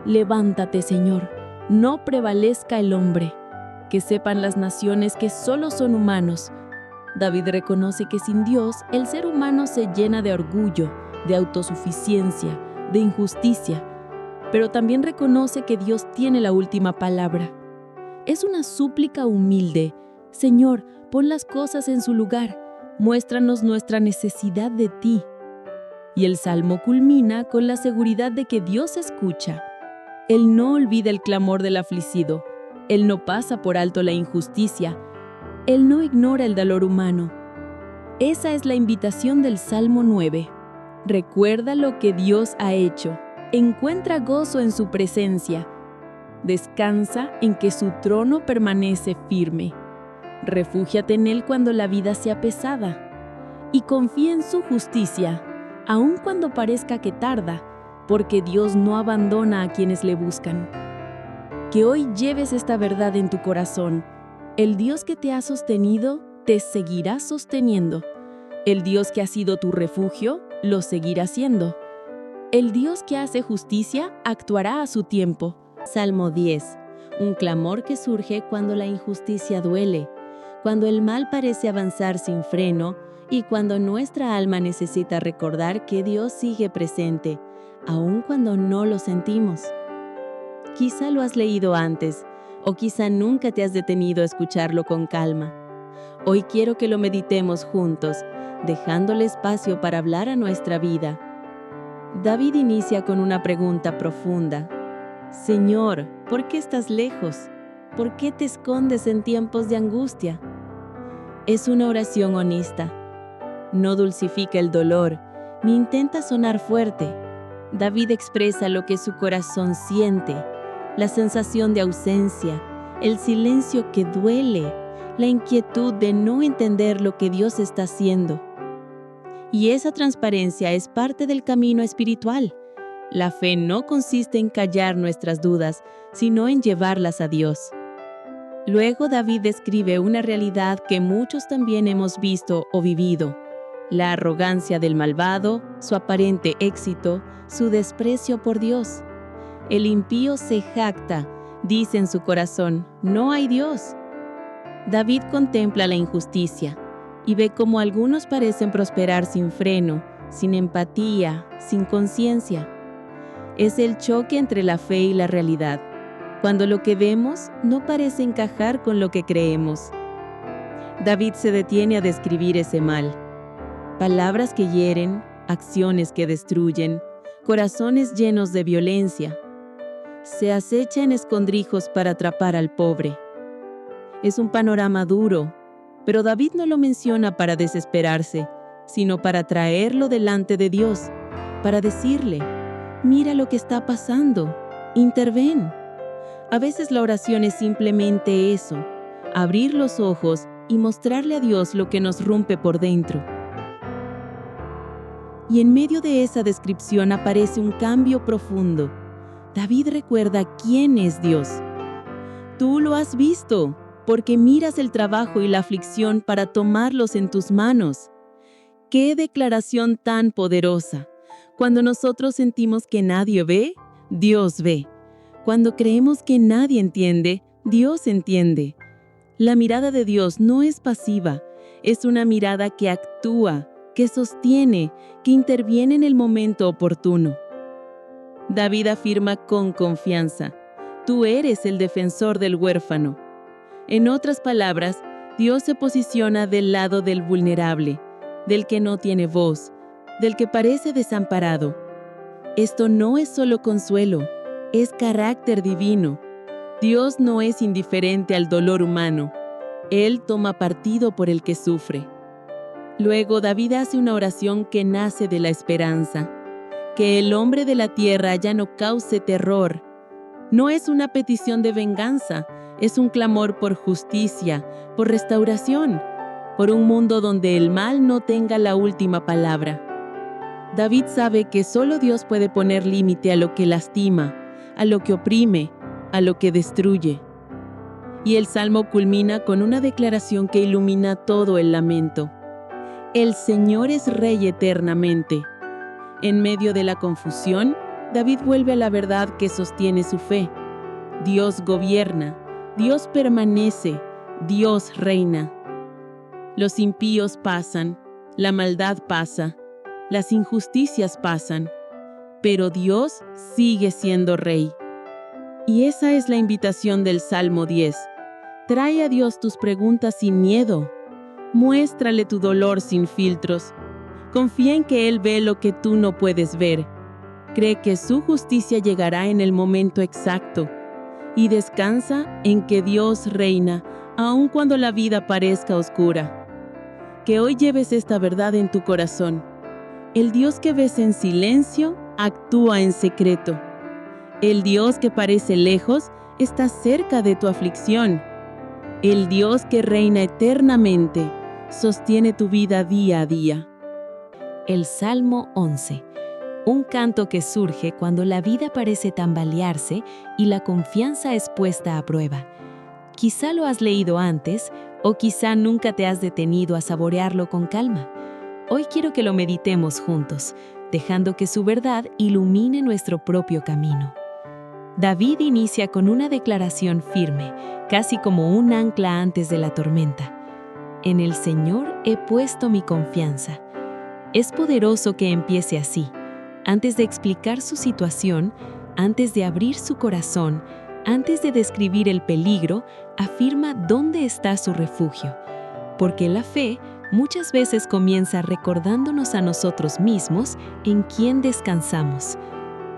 Levántate, Señor, no prevalezca el hombre. Que sepan las naciones que solo son humanos. David reconoce que sin Dios, el ser humano se llena de orgullo, de autosuficiencia, de injusticia, pero también reconoce que Dios tiene la última palabra. Es una súplica humilde. Señor, pon las cosas en su lugar, muéstranos nuestra necesidad de ti. Y el Salmo culmina con la seguridad de que Dios escucha. Él no olvida el clamor del afligido, Él no pasa por alto la injusticia, Él no ignora el dolor humano. Esa es la invitación del Salmo 9. Recuerda lo que Dios ha hecho. Encuentra gozo en su presencia. Descansa en que su trono permanece firme. Refúgiate en Él cuando la vida sea pesada. Y confía en su justicia, aun cuando parezca que tarda, porque Dios no abandona a quienes le buscan. Que hoy lleves esta verdad en tu corazón. El Dios que te ha sostenido, te seguirá sosteniendo. El Dios que ha sido tu refugio, lo seguirá siendo. El Dios que hace justicia, actuará a su tiempo. Salmo 10. Un clamor que surge cuando la injusticia duele, cuando el mal parece avanzar sin freno y cuando nuestra alma necesita recordar que Dios sigue presente, aun cuando no lo sentimos. Quizá lo has leído antes, o quizá nunca te has detenido a escucharlo con calma. Hoy quiero que lo meditemos juntos, dejándole espacio para hablar a nuestra vida. David inicia con una pregunta profunda. Señor, ¿por qué estás lejos? ¿Por qué te escondes en tiempos de angustia? Es una oración honesta. No dulcifica el dolor, ni intenta sonar fuerte. David expresa lo que su corazón siente, la sensación de ausencia, el silencio que duele, la inquietud de no entender lo que Dios está haciendo. Y esa transparencia es parte del camino espiritual. La fe no consiste en callar nuestras dudas, sino en llevarlas a Dios. Luego David describe una realidad que muchos también hemos visto o vivido: la arrogancia del malvado, su aparente éxito, su desprecio por Dios. El impío se jacta, dice en su corazón, no hay Dios. David contempla la injusticia y ve cómo algunos parecen prosperar sin freno, sin empatía, sin conciencia. Es el choque entre la fe y la realidad, cuando lo que vemos no parece encajar con lo que creemos. David se detiene a describir ese mal. Palabras que hieren, acciones que destruyen, corazones llenos de violencia. Se acecha en escondrijos para atrapar al pobre. Es un panorama duro, pero David no lo menciona para desesperarse, sino para traerlo delante de Dios, para decirle: mira lo que está pasando, interven. A veces la oración es simplemente eso, abrir los ojos y mostrarle a Dios lo que nos rompe por dentro. Y en medio de esa descripción aparece un cambio profundo. David recuerda quién es Dios. Tú lo has visto, porque miras el trabajo y la aflicción para tomarlos en tus manos. ¡Qué declaración tan poderosa! Cuando nosotros sentimos que nadie ve, Dios ve. Cuando creemos que nadie entiende, Dios entiende. La mirada de Dios no es pasiva, es una mirada que actúa, que sostiene, que interviene en el momento oportuno. David afirma con confianza: tú eres el defensor del huérfano. En otras palabras, Dios se posiciona del lado del vulnerable, del que no tiene voz, del que parece desamparado. Esto no es solo consuelo, es carácter divino. Dios no es indiferente al dolor humano. Él toma partido por el que sufre. Luego David hace una oración que nace de la esperanza. Que el hombre de la tierra ya no cause terror. No es una petición de venganza, es un clamor por justicia, por restauración, por un mundo donde el mal no tenga la última palabra. David sabe que solo Dios puede poner límite a lo que lastima, a lo que oprime, a lo que destruye. Y el salmo culmina con una declaración que ilumina todo el lamento. El Señor es Rey eternamente. En medio de la confusión, David vuelve a la verdad que sostiene su fe. Dios gobierna, Dios permanece, Dios reina. Los impíos pasan, la maldad pasa, las injusticias pasan, pero Dios sigue siendo Rey. Y esa es la invitación del Salmo 10. Trae a Dios tus preguntas sin miedo. Muéstrale tu dolor sin filtros. Confía en que Él ve lo que tú no puedes ver. Cree que su justicia llegará en el momento exacto. Y descansa en que Dios reina, aun cuando la vida parezca oscura. Que hoy lleves esta verdad en tu corazón. El Dios que ves en silencio, actúa en secreto. El Dios que parece lejos, está cerca de tu aflicción. El Dios que reina eternamente, sostiene tu vida día a día. El Salmo 11. Un canto que surge cuando la vida parece tambalearse y la confianza es puesta a prueba. Quizá lo has leído antes, o quizá nunca te has detenido a saborearlo con calma. Hoy quiero que lo meditemos juntos, dejando que su verdad ilumine nuestro propio camino. David inicia con una declaración firme, casi como un ancla antes de la tormenta. En el Señor he puesto mi confianza. Es poderoso que empiece así. Antes de explicar su situación, antes de abrir su corazón, antes de describir el peligro, afirma dónde está su refugio. Porque la fe muchas veces comienza recordándonos a nosotros mismos en quién descansamos.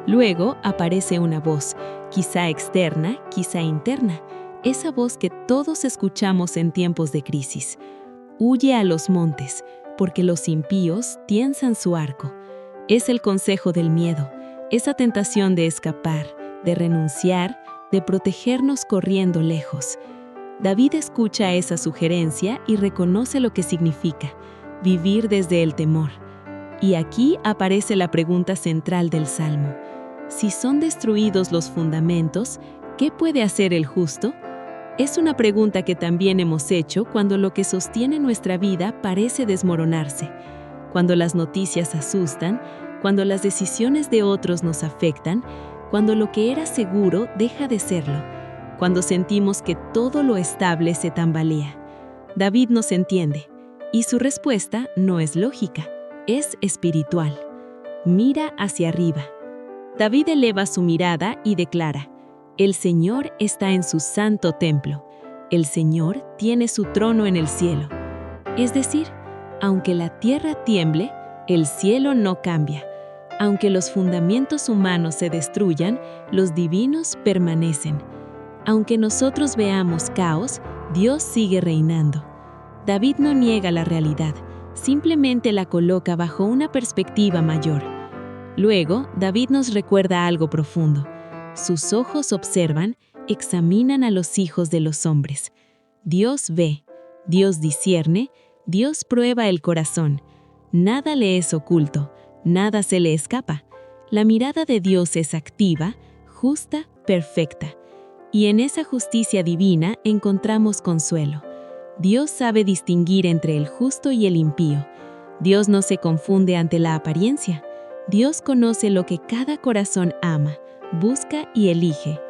Luego aparece una voz, quizá externa, quizá interna, esa voz que todos escuchamos en tiempos de crisis. Huye a los montes, porque los impíos tiensan su arco. Es el consejo del miedo, esa tentación de escapar, de renunciar, de protegernos corriendo lejos. David escucha esa sugerencia y reconoce lo que significa, vivir desde el temor. Y aquí aparece la pregunta central del Salmo. Si son destruidos los fundamentos, ¿qué puede hacer el justo? Es una pregunta que también hemos hecho cuando lo que sostiene nuestra vida parece desmoronarse, cuando las noticias asustan, cuando las decisiones de otros nos afectan, cuando lo que era seguro deja de serlo, cuando sentimos que todo lo estable se tambalea. David nos entiende, y su respuesta no es lógica, es espiritual. Mira hacia arriba. David eleva su mirada y declara: el Señor está en su santo templo. El Señor tiene su trono en el cielo. Es decir, aunque la tierra tiemble, el cielo no cambia. Aunque los fundamentos humanos se destruyan, los divinos permanecen. Aunque nosotros veamos caos, Dios sigue reinando. David no niega la realidad, simplemente la coloca bajo una perspectiva mayor. Luego, David nos recuerda algo profundo. Sus ojos observan, examinan a los hijos de los hombres. Dios ve, Dios discierne, Dios prueba el corazón. Nada le es oculto, nada se le escapa. La mirada de Dios es activa, justa, perfecta. Y en esa justicia divina encontramos consuelo. Dios sabe distinguir entre el justo y el impío. Dios no se confunde ante la apariencia. Dios conoce lo que cada corazón ama, busca y elige.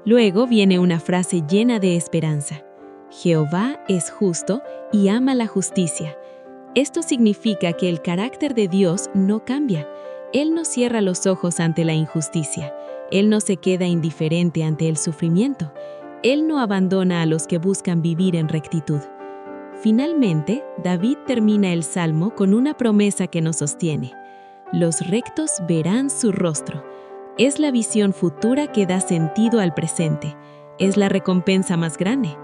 Luego viene una frase llena de esperanza. Jehová es justo y ama la justicia. Esto significa que el carácter de Dios no cambia. Él no cierra los ojos ante la injusticia. Él no se queda indiferente ante el sufrimiento. Él no abandona a los que buscan vivir en rectitud. Finalmente, David termina el Salmo con una promesa que nos sostiene. Los rectos verán su rostro. Es la visión futura que da sentido al presente. Es la recompensa más grande.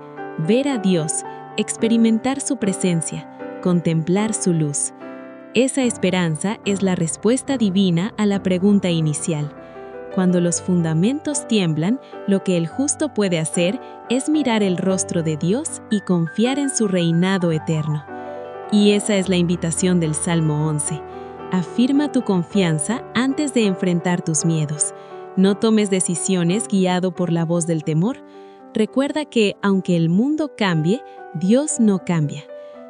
Ver a Dios, experimentar su presencia, contemplar su luz. Esa esperanza es la respuesta divina a la pregunta inicial. Cuando los fundamentos tiemblan, lo que el justo puede hacer es mirar el rostro de Dios y confiar en su reinado eterno. Y esa es la invitación del Salmo 11. Afirma tu confianza antes de enfrentar tus miedos. No tomes decisiones guiado por la voz del temor. Recuerda que, aunque el mundo cambie, Dios no cambia.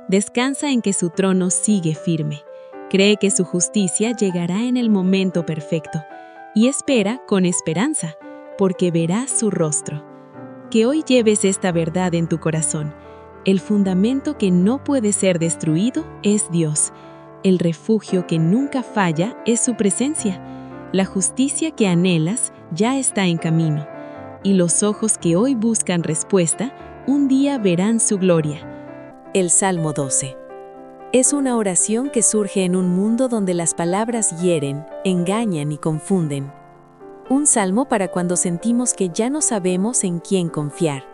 Descansa en que su trono sigue firme. Cree que su justicia llegará en el momento perfecto. Y espera con esperanza, porque verás su rostro. Que hoy lleves esta verdad en tu corazón. El fundamento que no puede ser destruido es Dios. El refugio que nunca falla es su presencia. La justicia que anhelas ya está en camino. Y los ojos que hoy buscan respuesta, un día verán su gloria. El Salmo 12. Es una oración que surge en un mundo donde las palabras hieren, engañan y confunden. Un salmo para cuando sentimos que ya no sabemos en quién confiar.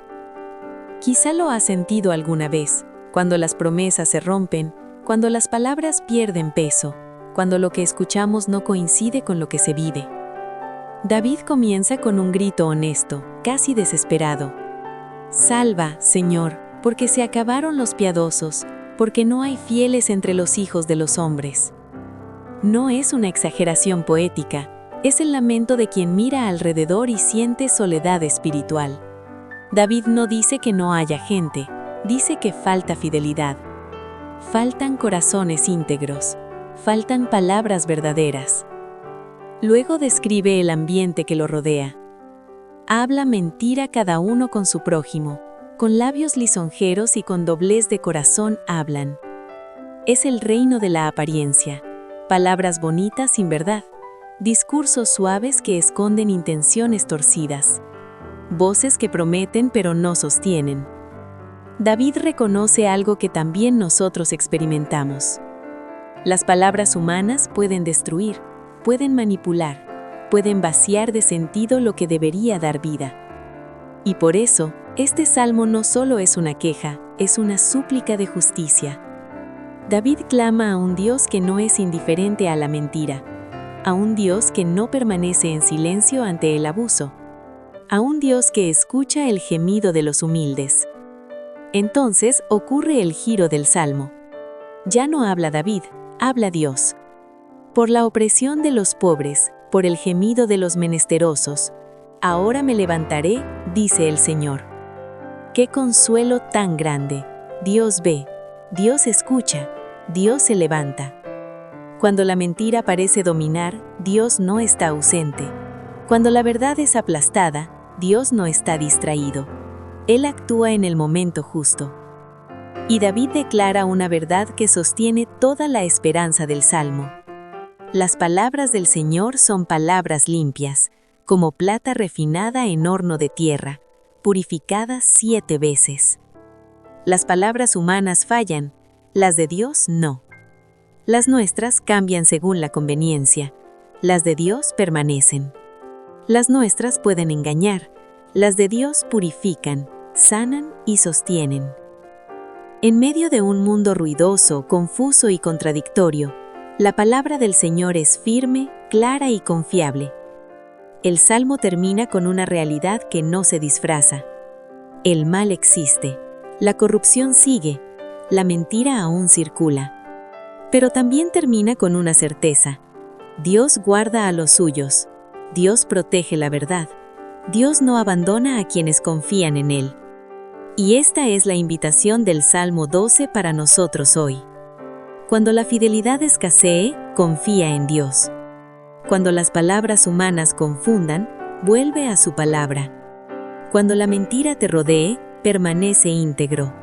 Quizá lo has sentido alguna vez, cuando las promesas se rompen, cuando las palabras pierden peso, cuando lo que escuchamos no coincide con lo que se vive. David comienza con un grito honesto, casi desesperado. Salva, Señor, porque se acabaron los piadosos, porque no hay fieles entre los hijos de los hombres. No es una exageración poética, es el lamento de quien mira alrededor y siente soledad espiritual. David no dice que no haya gente, dice que falta fidelidad. Faltan corazones íntegros, faltan palabras verdaderas. Luego describe el ambiente que lo rodea. Habla mentira cada uno con su prójimo, con labios lisonjeros y con doblez de corazón hablan. Es el reino de la apariencia, palabras bonitas sin verdad, discursos suaves que esconden intenciones torcidas, voces que prometen pero no sostienen. David reconoce algo que también nosotros experimentamos. Las palabras humanas pueden destruir, pueden manipular, pueden vaciar de sentido lo que debería dar vida. Y por eso, este salmo no solo es una queja, es una súplica de justicia. David clama a un Dios que no es indiferente a la mentira, a un Dios que no permanece en silencio ante el abuso, a un Dios que escucha el gemido de los humildes. Entonces ocurre el giro del salmo. Ya no habla David, habla Dios. Por la opresión de los pobres, por el gemido de los menesterosos, ahora me levantaré, dice el Señor. ¡Qué consuelo tan grande! Dios ve, Dios escucha, Dios se levanta. Cuando la mentira parece dominar, Dios no está ausente. Cuando la verdad es aplastada, Dios no está distraído. Él actúa en el momento justo. Y David declara una verdad que sostiene toda la esperanza del Salmo. Las palabras del Señor son palabras limpias, como plata refinada en horno de tierra, purificada 7 veces. Las palabras humanas fallan, las de Dios no. Las nuestras cambian según la conveniencia, las de Dios permanecen. Las nuestras pueden engañar, las de Dios purifican, sanan y sostienen. En medio de un mundo ruidoso, confuso y contradictorio, la palabra del Señor es firme, clara y confiable. El Salmo termina con una realidad que no se disfraza. El mal existe, la corrupción sigue, la mentira aún circula. Pero también termina con una certeza. Dios guarda a los suyos, Dios protege la verdad, Dios no abandona a quienes confían en Él. Y esta es la invitación del Salmo 12 para nosotros hoy. Cuando la fidelidad escasee, confía en Dios. Cuando las palabras humanas confundan, vuelve a su palabra. Cuando la mentira te rodee, permanece íntegro.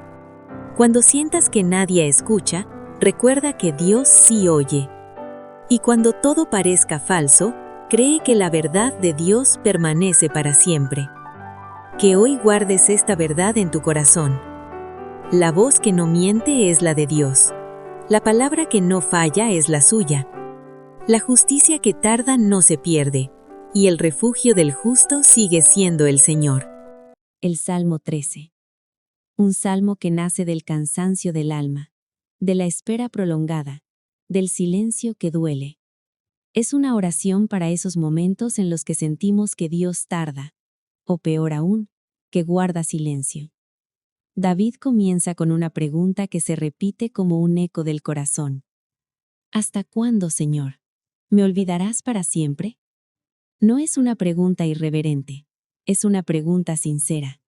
Cuando sientas que nadie escucha, recuerda que Dios sí oye. Y cuando todo parezca falso, cree que la verdad de Dios permanece para siempre. Que hoy guardes esta verdad en tu corazón. La voz que no miente es la de Dios. La palabra que no falla es la suya. La justicia que tarda no se pierde, y el refugio del justo sigue siendo el Señor. El Salmo 13. Un salmo que nace del cansancio del alma, de la espera prolongada, del silencio que duele. Es una oración para esos momentos en los que sentimos que Dios tarda, o peor aún, que guarda silencio. David comienza con una pregunta que se repite como un eco del corazón. ¿Hasta cuándo, Señor? ¿Me olvidarás para siempre? No es una pregunta irreverente, es una pregunta sincera.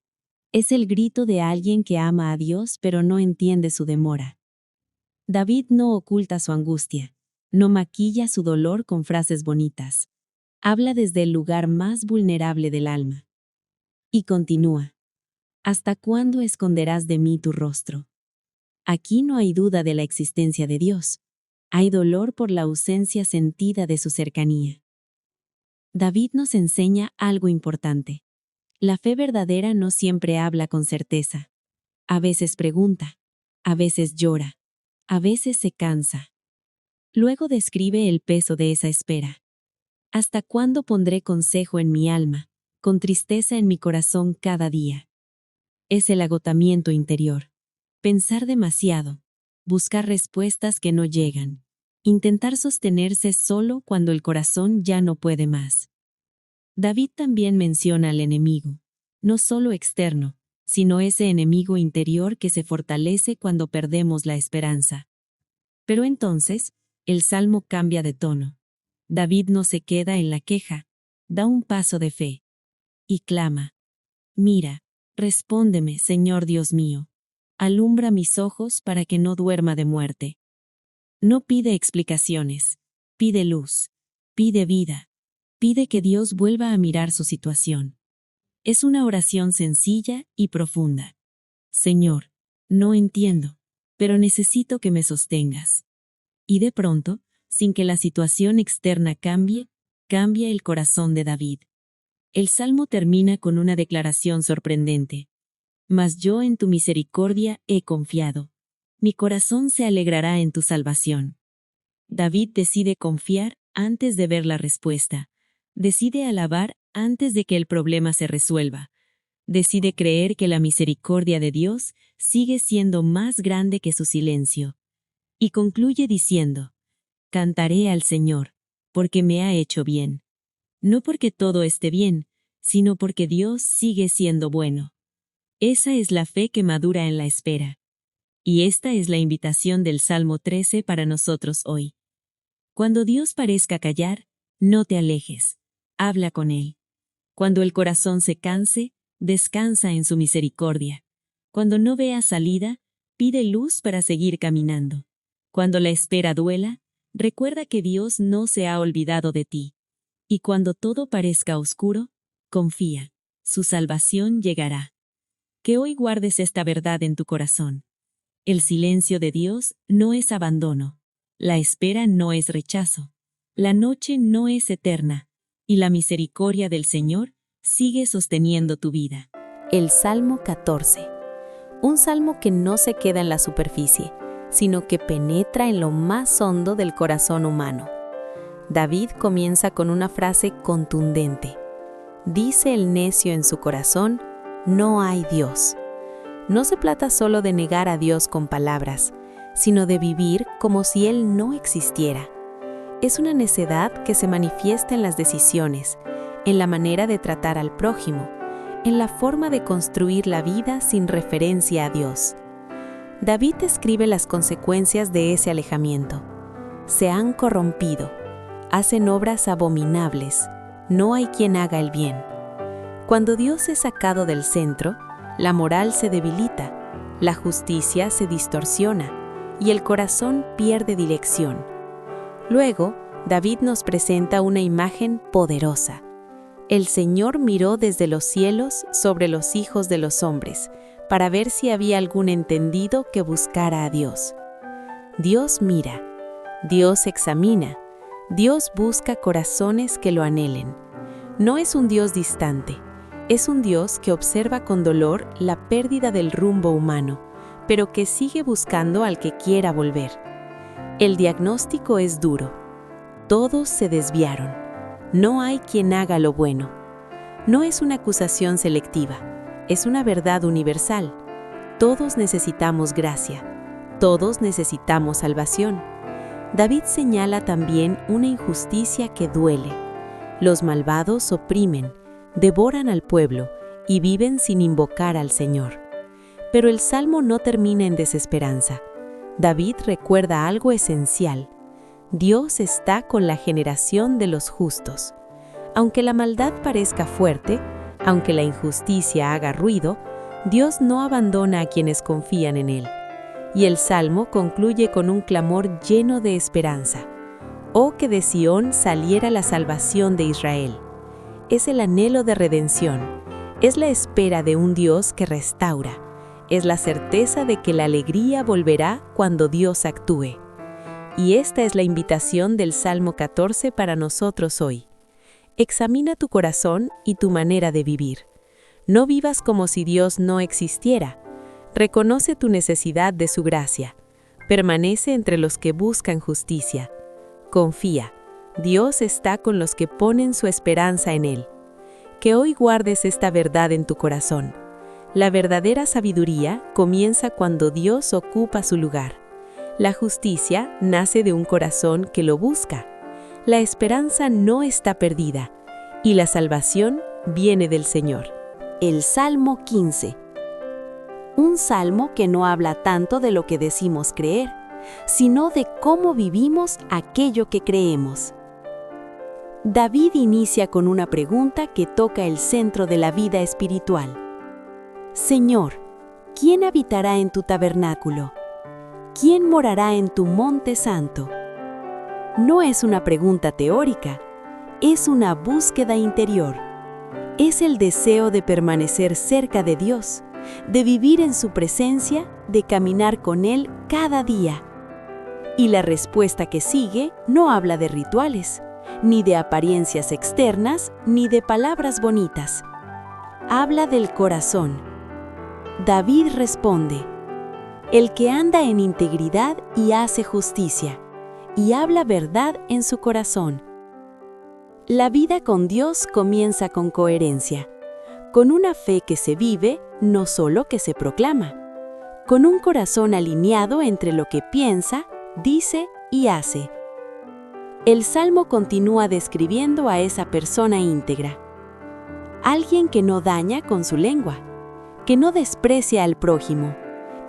Es el grito de alguien que ama a Dios pero no entiende su demora. David no oculta su angustia, no maquilla su dolor con frases bonitas. Habla desde el lugar más vulnerable del alma. Y continúa. ¿Hasta cuándo esconderás de mí tu rostro? Aquí no hay duda de la existencia de Dios. Hay dolor por la ausencia sentida de su cercanía. David nos enseña algo importante. La fe verdadera no siempre habla con certeza. A veces pregunta, a veces llora, a veces se cansa. Luego describe el peso de esa espera. ¿Hasta cuándo pondré consejo en mi alma, con tristeza en mi corazón cada día? Es el agotamiento interior. Pensar demasiado, buscar respuestas que no llegan, intentar sostenerse solo cuando el corazón ya no puede más. David también menciona al enemigo, no solo externo, sino ese enemigo interior que se fortalece cuando perdemos la esperanza. Pero entonces, el salmo cambia de tono. David no se queda en la queja, da un paso de fe y clama: mira, respóndeme, Señor Dios mío. alumbra mis ojos para que no duerma de muerte. No pide explicaciones, pide luz, pide vida, pide que Dios vuelva a mirar su situación. Es una oración sencilla y profunda. Señor, no entiendo, pero necesito que me sostengas. Y de pronto, sin que la situación externa cambie, cambia el corazón de David. El salmo termina con una declaración sorprendente. Mas yo en tu misericordia he confiado. Mi corazón se alegrará en tu salvación. David decide confiar antes de ver la respuesta. Decide alabar antes de que el problema se resuelva. Decide creer que la misericordia de Dios sigue siendo más grande que su silencio. Y concluye diciendo: Cantaré al Señor, porque me ha hecho bien. No porque todo esté bien, sino porque Dios sigue siendo bueno. Esa es la fe que madura en la espera. Y esta es la invitación del Salmo 13 para nosotros hoy. Cuando Dios parezca callar, no te alejes. Habla con Él. Cuando el corazón se canse, descansa en su misericordia. Cuando no veas salida, pide luz para seguir caminando. Cuando la espera duela, recuerda que Dios no se ha olvidado de ti. Y cuando todo parezca oscuro, confía. Su salvación llegará. Que hoy guardes esta verdad en tu corazón. El silencio de Dios no es abandono. La espera no es rechazo. La noche no es eterna. Y la misericordia del Señor sigue sosteniendo tu vida. El Salmo 14. Un salmo que no se queda en la superficie, sino que penetra en lo más hondo del corazón humano. David comienza con una frase contundente. Dice el necio en su corazón: no hay Dios. No se trata solo de negar a Dios con palabras, sino de vivir como si Él no existiera. Es una necedad que se manifiesta en las decisiones, en la manera de tratar al prójimo, en la forma de construir la vida sin referencia a Dios. David describe las consecuencias de ese alejamiento. Se han corrompido, hacen obras abominables, no hay quien haga el bien. Cuando Dios es sacado del centro, la moral se debilita, la justicia se distorsiona y el corazón pierde dirección. Luego, David nos presenta una imagen poderosa. El Señor miró desde los cielos sobre los hijos de los hombres, para ver si había algún entendido que buscara a Dios. Dios mira, Dios examina, Dios busca corazones que lo anhelen. No es un Dios distante, es un Dios que observa con dolor la pérdida del rumbo humano, pero que sigue buscando al que quiera volver. El diagnóstico es duro. Todos se desviaron. No hay quien haga lo bueno. No es una acusación selectiva, es una verdad universal. Todos necesitamos gracia. Todos necesitamos salvación. David señala también una injusticia que duele. Los malvados oprimen, devoran al pueblo y viven sin invocar al Señor. Pero el salmo no termina en desesperanza. David recuerda algo esencial. Dios está con la generación de los justos. Aunque la maldad parezca fuerte, aunque la injusticia haga ruido, Dios no abandona a quienes confían en Él. Y el salmo concluye con un clamor lleno de esperanza. Oh, que de Sión saliera la salvación de Israel. Es el anhelo de redención, es la espera de un Dios que restaura, es la certeza de que la alegría volverá cuando Dios actúe. Y esta es la invitación del Salmo 14 para nosotros hoy. Examina tu corazón y tu manera de vivir. No vivas como si Dios no existiera. Reconoce tu necesidad de su gracia. Permanece entre los que buscan justicia. Confía. Dios está con los que ponen su esperanza en Él. Que hoy guardes esta verdad en tu corazón. La verdadera sabiduría comienza cuando Dios ocupa su lugar. La justicia nace de un corazón que lo busca. La esperanza no está perdida y la salvación viene del Señor. El Salmo 15. Un salmo que no habla tanto de lo que decimos creer, sino de cómo vivimos aquello que creemos. David inicia con una pregunta que toca el centro de la vida espiritual. Señor, ¿Quién habitará en tu tabernáculo? ¿Quién morará en tu monte santo? No es una pregunta teórica, es una búsqueda interior. Es el deseo de permanecer cerca de Dios, de vivir en su presencia, de caminar con Él cada día. Y la respuesta que sigue no habla de rituales, ni de apariencias externas, ni de palabras bonitas. Habla del corazón. David responde: el que anda en integridad y hace justicia, y habla verdad en su corazón. La vida con Dios comienza con coherencia, con una fe que se vive, no solo que se proclama, con un corazón alineado entre lo que piensa, dice y hace. El Salmo continúa describiendo a esa persona íntegra, alguien que no daña con su lengua, que no desprecia al prójimo,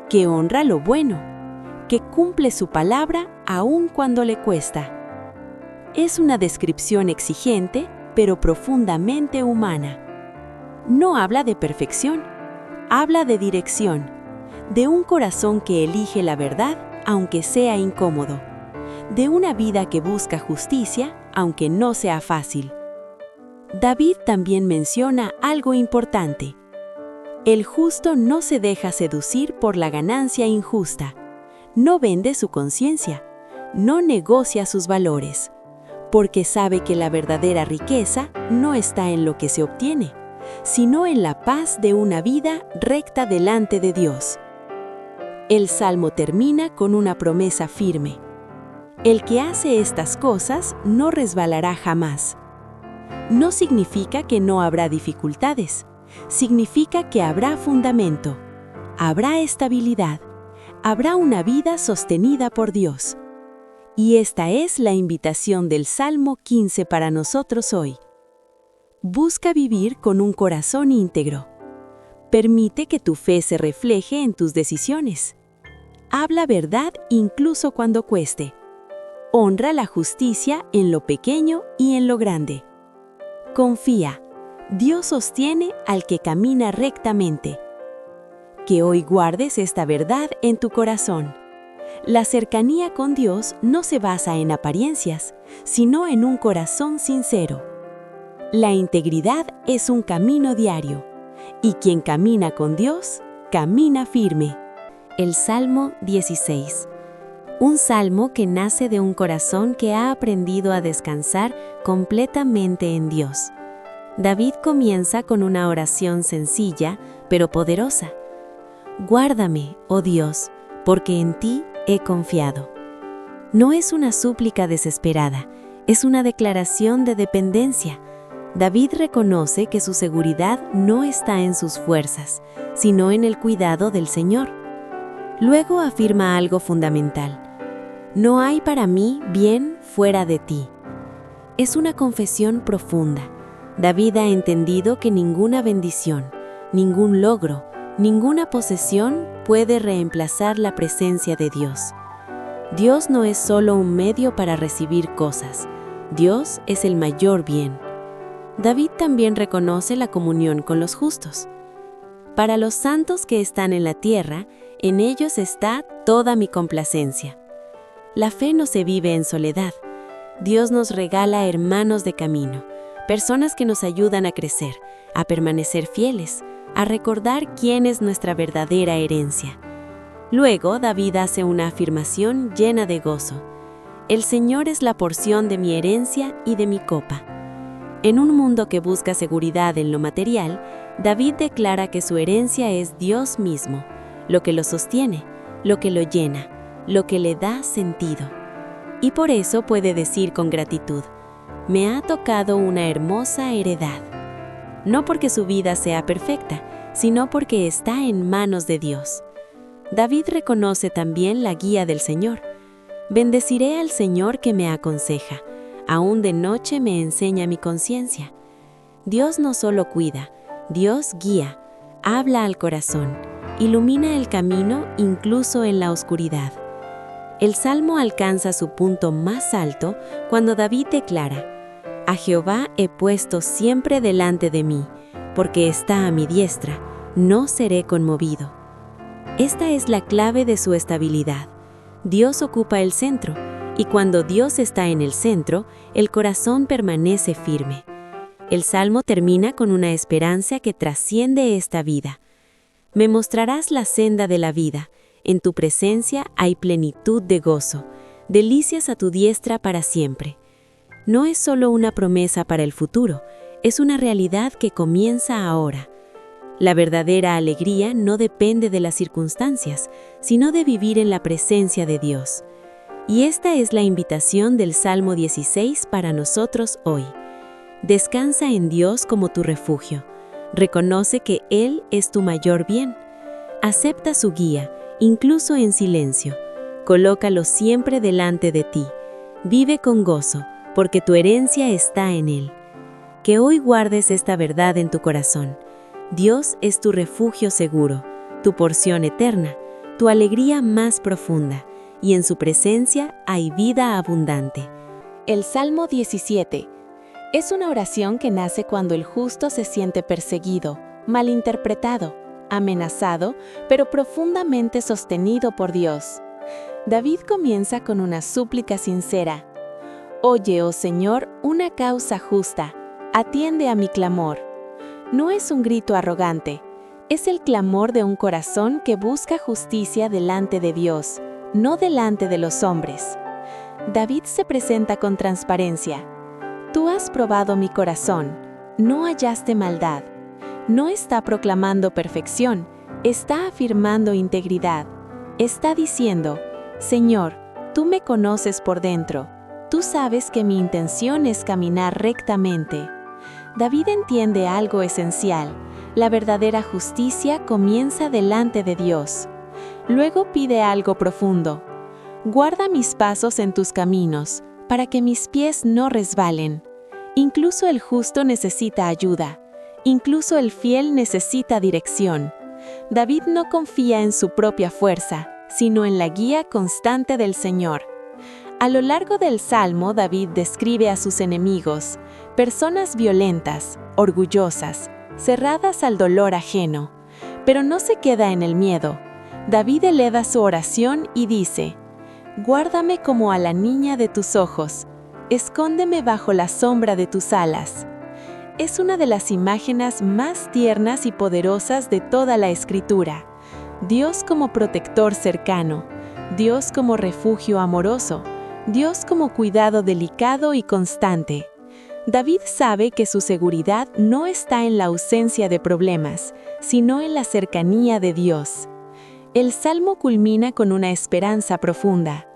que honra lo bueno, que cumple su palabra aun cuando le cuesta. Es una descripción exigente, pero profundamente humana. No habla de perfección, habla de dirección, de un corazón que elige la verdad aunque sea incómodo, de una vida que busca justicia aunque no sea fácil. David también menciona algo importante. El justo no se deja seducir por la ganancia injusta, no vende su conciencia, no negocia sus valores, porque sabe que la verdadera riqueza no está en lo que se obtiene, sino en la paz de una vida recta delante de Dios. El Salmo termina con una promesa firme. El que hace estas cosas no resbalará jamás. No significa que no habrá dificultades, significa que habrá fundamento, habrá estabilidad, habrá una vida sostenida por Dios. Y esta es la invitación del Salmo 15 para nosotros hoy. Busca vivir con un corazón íntegro. Permite que tu fe se refleje en tus decisiones. Habla verdad incluso cuando cueste. Honra la justicia en lo pequeño y en lo grande. Confía. Dios sostiene al que camina rectamente. Que hoy guardes esta verdad en tu corazón. La cercanía con Dios no se basa en apariencias, sino en un corazón sincero. La integridad es un camino diario, y quien camina con Dios, camina firme. El Salmo 16. Un salmo que nace de un corazón que ha aprendido a descansar completamente en Dios. David comienza con una oración sencilla, pero poderosa. Guárdame, oh Dios, porque en ti he confiado. No es una súplica desesperada, es una declaración de dependencia. David reconoce que su seguridad no está en sus fuerzas, sino en el cuidado del Señor. Luego afirma algo fundamental. No hay para mí bien fuera de ti. Es una confesión profunda. David ha entendido que ninguna bendición, ningún logro, ninguna posesión puede reemplazar la presencia de Dios. Dios no es solo un medio para recibir cosas. Dios es el mayor bien. David también reconoce la comunión con los justos. Para los santos que están en la tierra, en ellos está toda mi complacencia. La fe no se vive en soledad. Dios nos regala hermanos de camino, personas que nos ayudan a crecer, a permanecer fieles, a recordar quién es nuestra verdadera herencia. Luego, David hace una afirmación llena de gozo. El Señor es la porción de mi herencia y de mi copa. En un mundo que busca seguridad en lo material, David declara que su herencia es Dios mismo, lo que lo sostiene, lo que lo llena, lo que le da sentido. Y por eso puede decir con gratitud, me ha tocado una hermosa heredad. No porque su vida sea perfecta, sino porque está en manos de Dios. David reconoce también la guía del Señor. Bendeciré al Señor que me aconseja, aún de noche me enseña mi conciencia. Dios no solo cuida, Dios guía, habla al corazón, ilumina el camino incluso en la oscuridad. El Salmo alcanza su punto más alto cuando David declara, a Jehová he puesto siempre delante de mí, porque está a mi diestra, no seré conmovido. Esta es la clave de su estabilidad. Dios ocupa el centro, y cuando Dios está en el centro, el corazón permanece firme. El salmo termina con una esperanza que trasciende esta vida. Me mostrarás la senda de la vida. En tu presencia hay plenitud de gozo, delicias a tu diestra para siempre. No es solo una promesa para el futuro, es una realidad que comienza ahora. La verdadera alegría no depende de las circunstancias, sino de vivir en la presencia de Dios. Y esta es la invitación del Salmo 16 para nosotros hoy. Descansa en Dios como tu refugio. Reconoce que Él es tu mayor bien. Acepta su guía, incluso en silencio. Colócalo siempre delante de ti. Vive con gozo, porque tu herencia está en Él. Que hoy guardes esta verdad en tu corazón. Dios es tu refugio seguro, tu porción eterna, tu alegría más profunda, y en su presencia hay vida abundante. El Salmo 17 es una oración que nace cuando el justo se siente perseguido, malinterpretado, amenazado, pero profundamente sostenido por Dios. David comienza con una súplica sincera. Oye, oh Señor, una causa justa, atiende a mi clamor. No es un grito arrogante, es el clamor de un corazón que busca justicia delante de Dios, no delante de los hombres. David se presenta con transparencia. Tú has probado mi corazón, no hallaste maldad. No está proclamando perfección, está afirmando integridad. Está diciendo, Señor, tú me conoces por dentro, tú sabes que mi intención es caminar rectamente. David entiende algo esencial, la verdadera justicia comienza delante de Dios. Luego pide algo profundo. Guarda mis pasos en tus caminos, para que mis pies no resbalen. Incluso el justo necesita ayuda. Incluso el fiel necesita dirección. David no confía en su propia fuerza, sino en la guía constante del Señor. A lo largo del Salmo, David describe a sus enemigos, personas violentas, orgullosas, cerradas al dolor ajeno. Pero no se queda en el miedo. David eleva su oración y dice, Guárdame como a la niña de tus ojos, escóndeme bajo la sombra de tus alas. Es una de las imágenes más tiernas y poderosas de toda la Escritura. Dios como protector cercano, Dios como refugio amoroso, Dios como cuidado delicado y constante. David sabe que su seguridad no está en la ausencia de problemas, sino en la cercanía de Dios. El Salmo culmina con una esperanza profunda.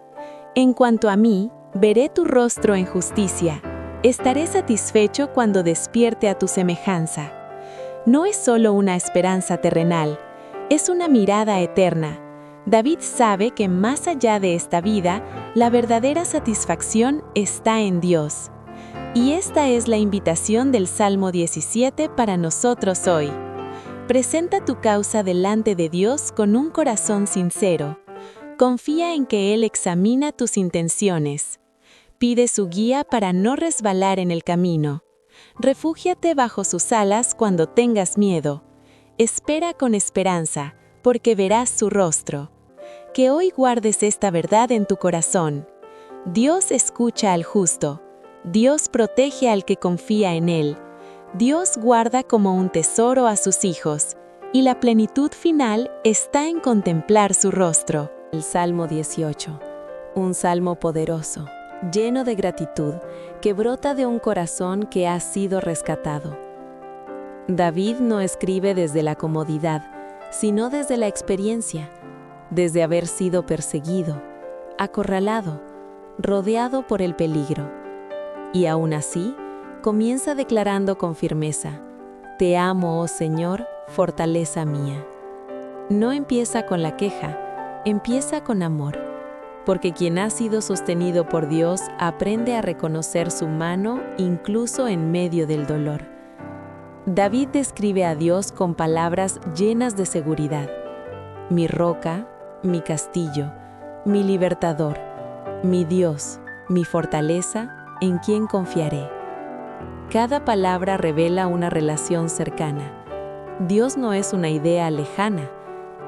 En cuanto a mí, veré tu rostro en justicia. Estaré satisfecho cuando despierte a tu semejanza. No es solo una esperanza terrenal, es una mirada eterna. David sabe que más allá de esta vida, la verdadera satisfacción está en Dios. Y esta es la invitación del Salmo 17 para nosotros hoy. Presenta tu causa delante de Dios con un corazón sincero. Confía en que Él examina tus intenciones. Pide su guía para no resbalar en el camino. Refúgiate bajo sus alas cuando tengas miedo. Espera con esperanza, porque verás su rostro. Que hoy guardes esta verdad en tu corazón. Dios escucha al justo. Dios protege al que confía en Él. Dios guarda como un tesoro a sus hijos, y la plenitud final está en contemplar su rostro. El Salmo 18, un salmo poderoso, lleno de gratitud, que brota de un corazón que ha sido rescatado. David no escribe desde la comodidad, sino desde la experiencia, desde haber sido perseguido, acorralado, rodeado por el peligro. Y aún así, comienza declarando con firmeza, Te amo, oh Señor, fortaleza mía. No empieza con la queja, empieza con amor, porque quien ha sido sostenido por Dios aprende a reconocer su mano incluso en medio del dolor. David describe a Dios con palabras llenas de seguridad. Mi roca, mi castillo, mi libertador, mi Dios, mi fortaleza, en quien confiaré. Cada palabra revela una relación cercana. Dios no es una idea lejana,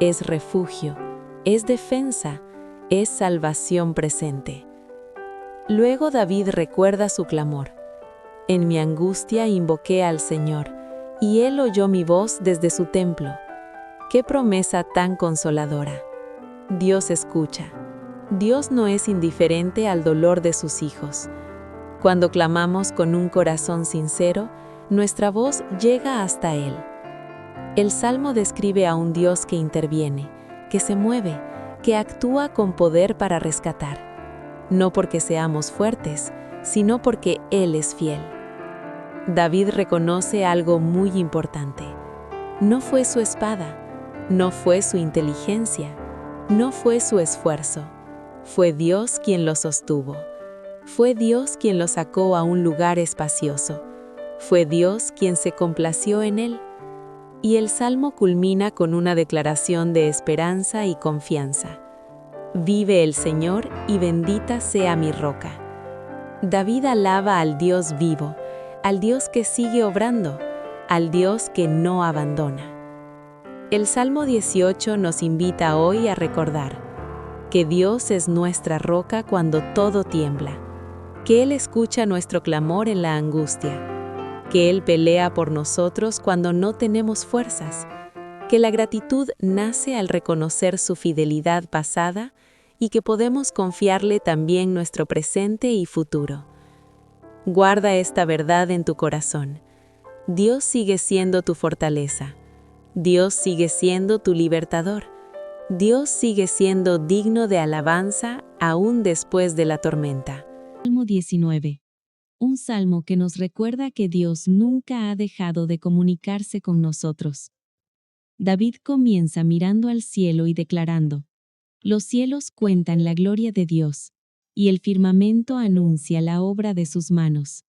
es refugio, es defensa, es salvación presente. Luego David recuerda su clamor. En mi angustia invoqué al Señor, y Él oyó mi voz desde su templo. ¡Qué promesa tan consoladora! Dios escucha. Dios no es indiferente al dolor de sus hijos. Cuando clamamos con un corazón sincero, nuestra voz llega hasta Él. El Salmo describe a un Dios que interviene, que se mueve, que actúa con poder para rescatar. No porque seamos fuertes, sino porque Él es fiel. David reconoce algo muy importante. No fue su espada, no fue su inteligencia, no fue su esfuerzo. Fue Dios quien lo sostuvo. Fue Dios quien lo sacó a un lugar espacioso. Fue Dios quien se complació en él. Y el Salmo culmina con una declaración de esperanza y confianza. Vive el Señor y bendita sea mi roca. David alaba al Dios vivo, al Dios que sigue obrando, al Dios que no abandona. El Salmo 18 nos invita hoy a recordar que Dios es nuestra roca cuando todo tiembla, que Él escucha nuestro clamor en la angustia, que Él pelea por nosotros cuando no tenemos fuerzas, que la gratitud nace al reconocer su fidelidad pasada y que podemos confiarle también nuestro presente y futuro. Guarda esta verdad en tu corazón. Dios sigue siendo tu fortaleza. Dios sigue siendo tu libertador. Dios sigue siendo digno de alabanza aún después de la tormenta. Salmo 19. Un salmo que nos recuerda que Dios nunca ha dejado de comunicarse con nosotros. David comienza mirando al cielo y declarando: los cielos cuentan la gloria de Dios, y el firmamento anuncia la obra de sus manos.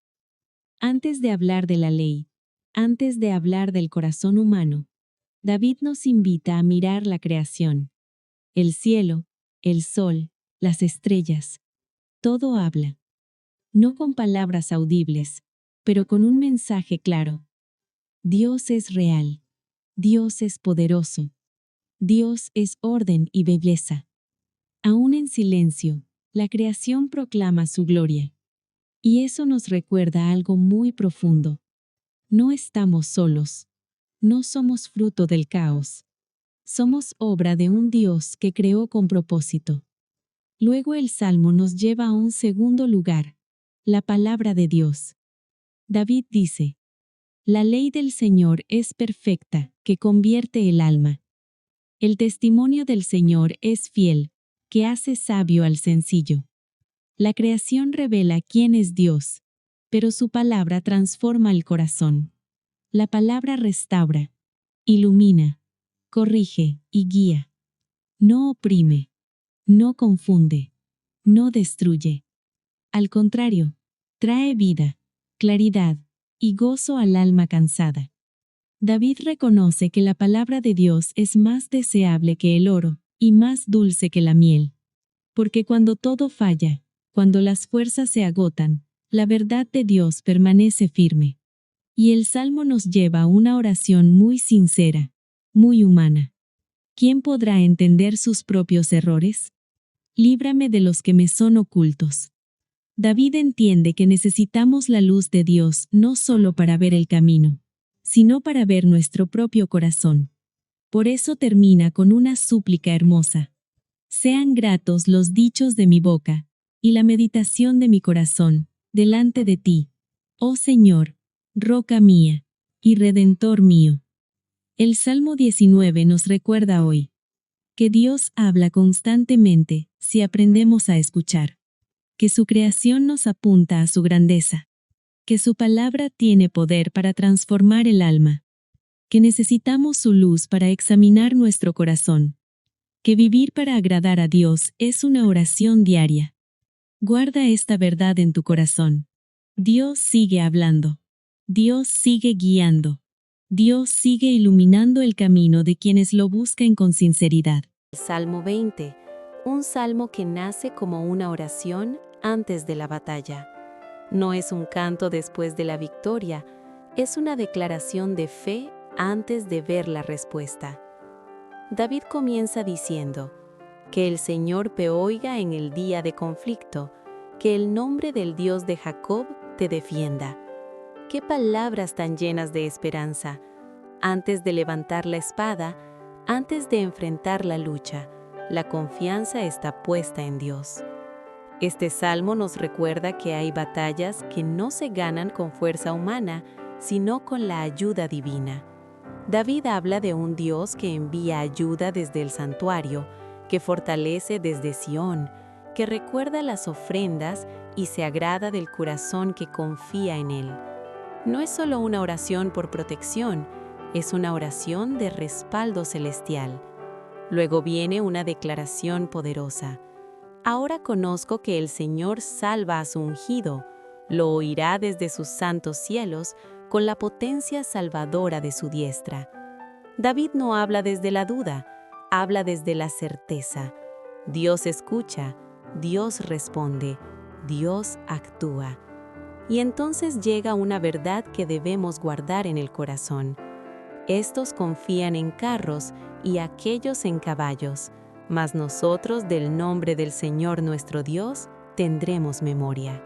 Antes de hablar de la ley, antes de hablar del corazón humano, David nos invita a mirar la creación. El cielo, el sol, las estrellas, todo habla. No con palabras audibles, pero con un mensaje claro. Dios es real. Dios es poderoso. Dios es orden y belleza. Aún en silencio, la creación proclama su gloria. Y eso nos recuerda algo muy profundo. No estamos solos. No somos fruto del caos. Somos obra de un Dios que creó con propósito. Luego el Salmo nos lleva a un segundo lugar, la palabra de Dios. David dice: la ley del Señor es perfecta, que convierte el alma. El testimonio del Señor es fiel, que hace sabio al sencillo. La creación revela quién es Dios, pero su palabra transforma el corazón. La palabra restaura, ilumina, corrige y guía. No oprime, no confunde, no destruye. Al contrario, trae vida, claridad y gozo al alma cansada. David reconoce que la palabra de Dios es más deseable que el oro y más dulce que la miel. Porque cuando todo falla, cuando las fuerzas se agotan, la verdad de Dios permanece firme. Y el Salmo nos lleva a una oración muy sincera, muy humana. ¿Quién podrá entender sus propios errores? Líbrame de los que me son ocultos. David entiende que necesitamos la luz de Dios no solo para ver el camino, sino para ver nuestro propio corazón. Por eso termina con una súplica hermosa. Sean gratos los dichos de mi boca, y la meditación de mi corazón, delante de ti, oh Señor, roca mía, y redentor mío. El Salmo 19 nos recuerda hoy que Dios habla constantemente si aprendemos a escuchar, que su creación nos apunta a su grandeza, que su palabra tiene poder para transformar el alma, que necesitamos su luz para examinar nuestro corazón, que vivir para agradar a Dios es una oración diaria. Guarda esta verdad en tu corazón. Dios sigue hablando. Dios sigue guiando. Dios sigue iluminando el camino de quienes lo buscan con sinceridad. Salmo 20, un salmo que nace como una oración antes de la batalla. No es un canto después de la victoria, es una declaración de fe antes de ver la respuesta. David comienza diciendo: que el Señor te oiga en el día de conflicto, que el nombre del Dios de Jacob te defienda. ¡Qué palabras tan llenas de esperanza! Antes de levantar la espada, antes de enfrentar la lucha, la confianza está puesta en Dios. Este salmo nos recuerda que hay batallas que no se ganan con fuerza humana, sino con la ayuda divina. David habla de un Dios que envía ayuda desde el santuario, que fortalece desde Sión, que recuerda las ofrendas y se agrada del corazón que confía en Él. No es solo una oración por protección, es una oración de respaldo celestial. Luego viene una declaración poderosa. Ahora conozco que el Señor salva a su ungido, lo oirá desde sus santos cielos con la potencia salvadora de su diestra. David no habla desde la duda, habla desde la certeza. Dios escucha, Dios responde, Dios actúa. Y entonces llega una verdad que debemos guardar en el corazón. Estos confían en carros y aquellos en caballos, mas nosotros del nombre del Señor nuestro Dios tendremos memoria.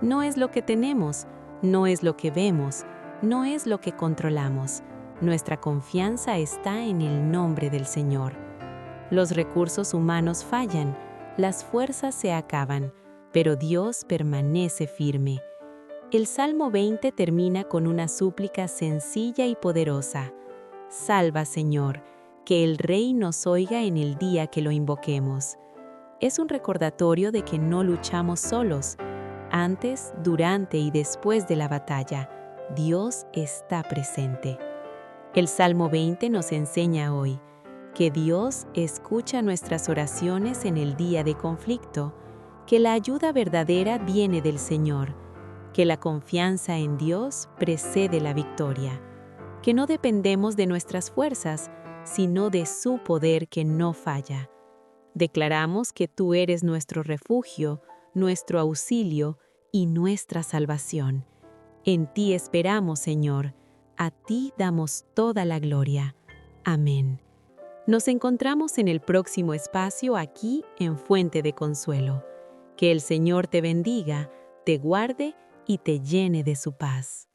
No es lo que tenemos, no es lo que vemos, no es lo que controlamos. Nuestra confianza está en el nombre del Señor. Los recursos humanos fallan, las fuerzas se acaban, pero Dios permanece firme. El Salmo 20 termina con una súplica sencilla y poderosa. Salva, Señor, que el Rey nos oiga en el día que lo invoquemos. Es un recordatorio de que no luchamos solos. Antes, durante y después de la batalla, Dios está presente. El Salmo 20 nos enseña hoy que Dios escucha nuestras oraciones en el día de conflicto, que la ayuda verdadera viene del Señor, que la confianza en Dios precede la victoria, que no dependemos de nuestras fuerzas, sino de su poder que no falla. Declaramos que tú eres nuestro refugio, nuestro auxilio y nuestra salvación. En ti esperamos, Señor. A ti damos toda la gloria. Amén. Nos encontramos en el próximo espacio aquí en Fuente de Consuelo. Que el Señor te bendiga, te guarde y te llene de su paz.